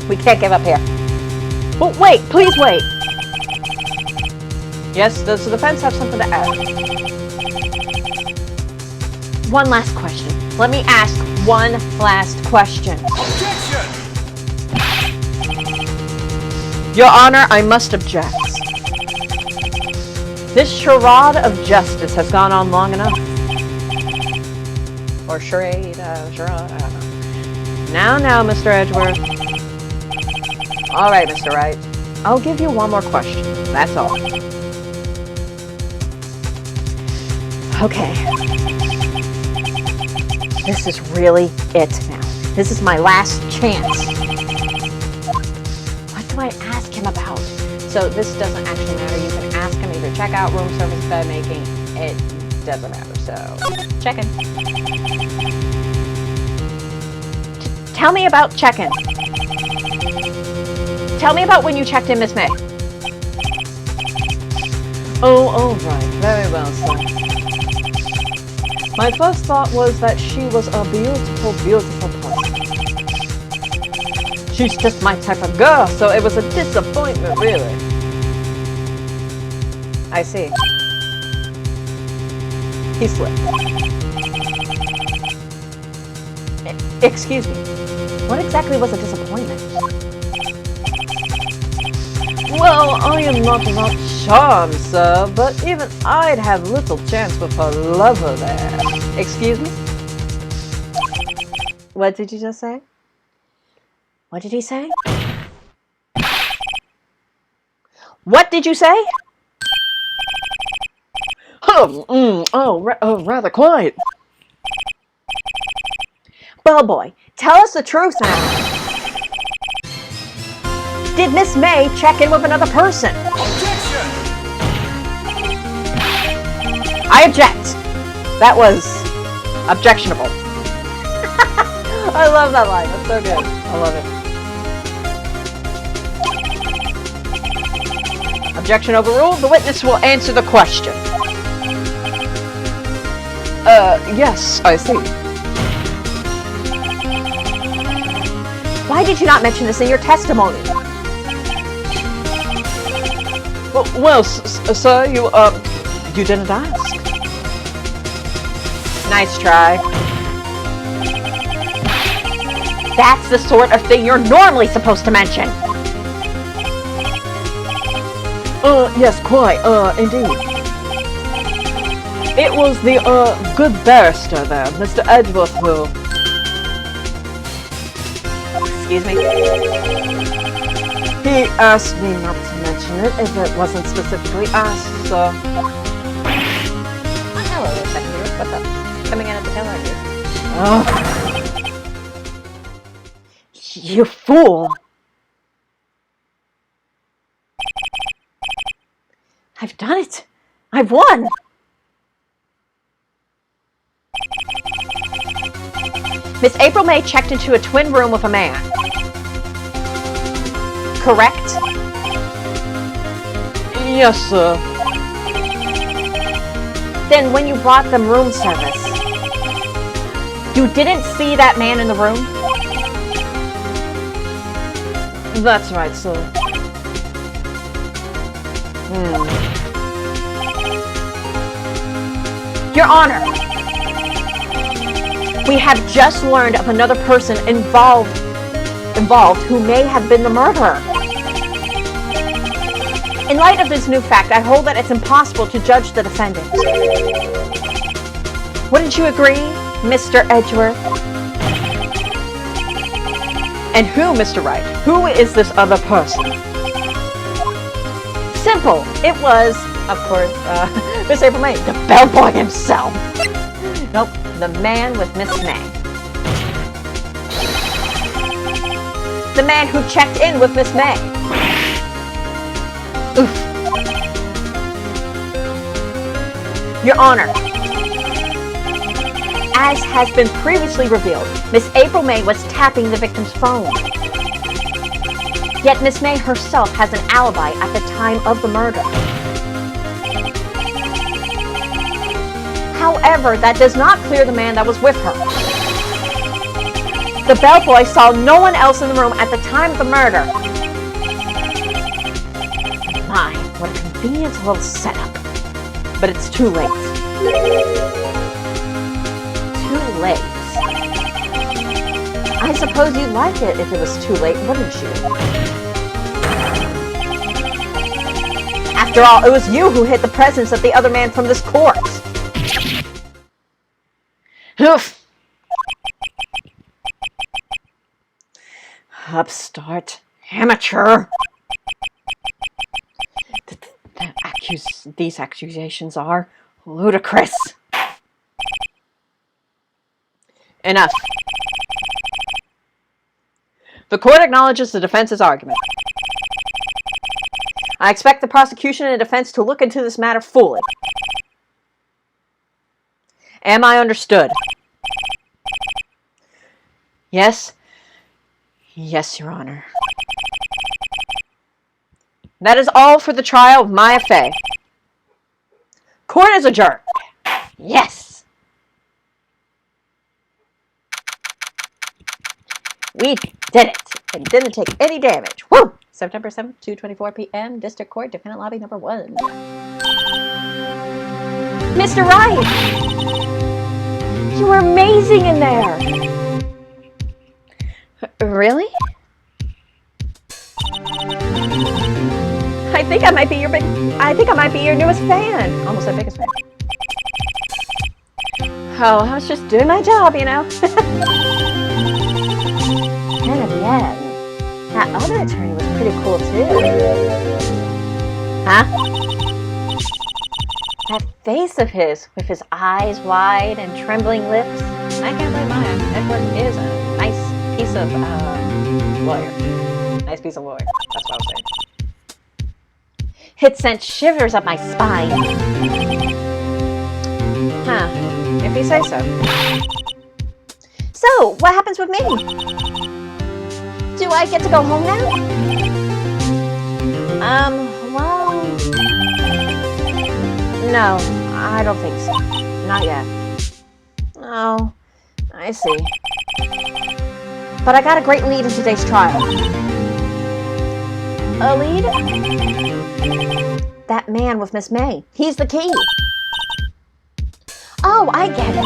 We can't give up here. Well, wait, please wait. Yes, does the defense have something to add? One last question. Let me ask one last question. Objection! Your Honor, I must object. This charade of justice has gone on long enough. Or charade, I don't know. Now, Mr. Edgeworth. All right, Mr. Wright. I'll give you one more question. That's all. Okay. This is really it now. This is my last chance. What do I ask him about? So this doesn't actually matter. You can ask him either check out, room service, bed making. It doesn't matter. So check-in. Tell me about check-in. Tell me about when you checked in, Miss May. Oh, all right. Very well, sir. My first thought was that she was a beautiful, beautiful person. She's just my type of girl, so it was a disappointment, really. I see. He slipped. Excuse me. What exactly was a disappointment? Well, I am not about charm, sir, but even I'd have little chance with a lover there. Excuse me? What did you just say? What did he say? What did you say? Rather quiet. Bellboy, tell us the truth now. Did Miss May check in with another person? Objection! I object. That was objectionable. I love that line. That's so good. I love it. Objection overruled. The witness will answer the question. Yes, I see. Why did you not mention this in your testimony? Well, sir, you didn't ask. Nice try. That's the sort of thing you're normally supposed to mention. Yes, quite, indeed. It was the, good barrister there, Mr. Edgeworth, who... Excuse me? He asked me not to mention it if it wasn't specifically asked, so... Oh, hello, secondary. What's up? Coming in at the tail end here. You fool! I've done it! I've won! Miss April May checked into a twin room with a man. Correct? Yes, sir. Then when you brought them room service, you didn't see that man in the room? That's right, sir. Your Honor, we have just learned of another person involved who may have been the murderer. In light of this new fact, I hold that it's impossible to judge the defendant. Wouldn't you agree, Mr. Edgeworth? And who, Mr. Wright? Who is this other person? Simple. It was, of course, Miss April May, the bellboy himself. Nope, the man with Miss May. The man who checked in with Miss May. Oof. Your Honor, as has been previously revealed, Miss April May was tapping the victim's phone. Yet Miss May herself has an alibi at the time of the murder. However, that does not clear the man that was with her. The bellboy saw no one else in the room at the time of the murder. My, what a convenient little setup. But it's too late. Too late. I suppose you'd like it if it was too late, wouldn't you? After all, it was you who hid the presence of the other man from this court. Oof. Upstart. Amateur. These accusations are ludicrous. Enough. The court acknowledges the defense's argument. I expect the prosecution and defense to look into this matter fully. Am I understood? Yes? Yes, Your Honor. That is all for the trial of Maya Fey. Court is adjourned. Yes! We did it! And didn't take any damage. Woo! September 7th, 2:24 p.m. District Court, Defendant Lobby number 1. Mr. Wright! You were amazing in there! Really? I think I might be your newest fan. Almost our biggest fan. Oh, I was just doing my job, you know. And at the end, that other attorney was pretty cool too. Huh? That face of his, with his eyes wide and trembling lips. I can't blame mine. Edward is a nice piece of lawyer. Nice piece of lawyer. That's what I was saying. It sent shivers up my spine. Huh. If you say so. So, what happens with me? Do I get to go home now? Well... No, I don't think so. Not yet. Oh, I see. But I got a great lead in today's trial. A lead? That man with Miss May. He's the key. Oh, I get it.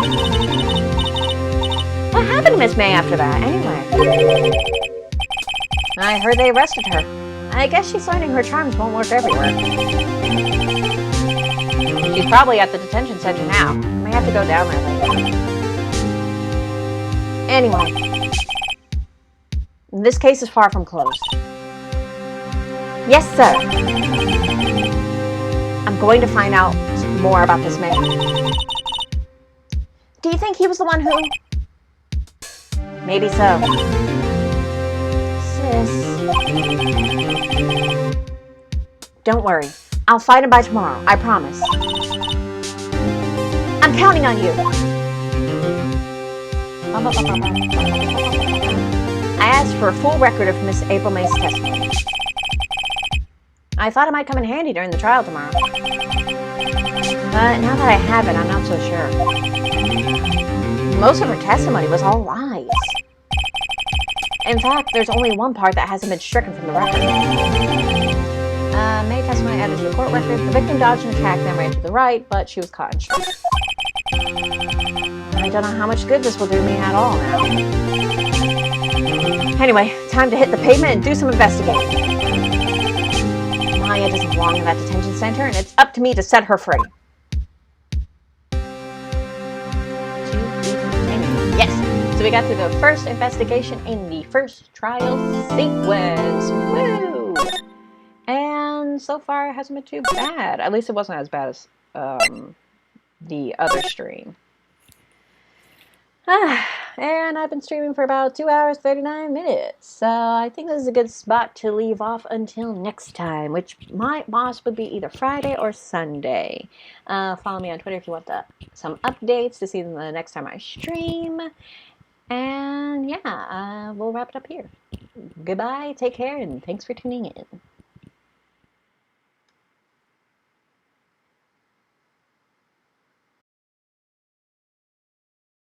What happened to Miss May after that, anyway? I heard they arrested her. I guess she's learning her charms won't work everywhere. She's probably at the detention center now. May have to go down there later. Anyway, this case is far from closed. Yes, sir. I'm going to find out more about this man. Do you think he was the one who... Maybe so. Sis. Don't worry. I'll find him by tomorrow. I promise. I'm counting on you. I asked for a full record of Miss April May's testimony. I thought it might come in handy during the trial tomorrow. But now that I have it, I'm not so sure. Most of her testimony was all lies. In fact, there's only one part that hasn't been stricken from the record. May testimony added to the court record. The victim dodged an attack, then ran to the right, but she was caught in short. I don't know how much good this will do me at all now. Anyway, time to hit the pavement and do some investigating. Maya doesn't belong in that detention center, and it's up to me to set her free. Yes! So we got through the first investigation in the first trial sequence. Woo! And so far it hasn't been too bad. At least it wasn't as bad as the other stream. And I've been streaming for about 2 hours, 39 minutes. So I think this is a good spot to leave off until next time, which might possibly be either Friday or Sunday. Follow me on Twitter if you want some updates to see the next time I stream. And yeah, we'll wrap it up here. Goodbye, take care, and thanks for tuning in.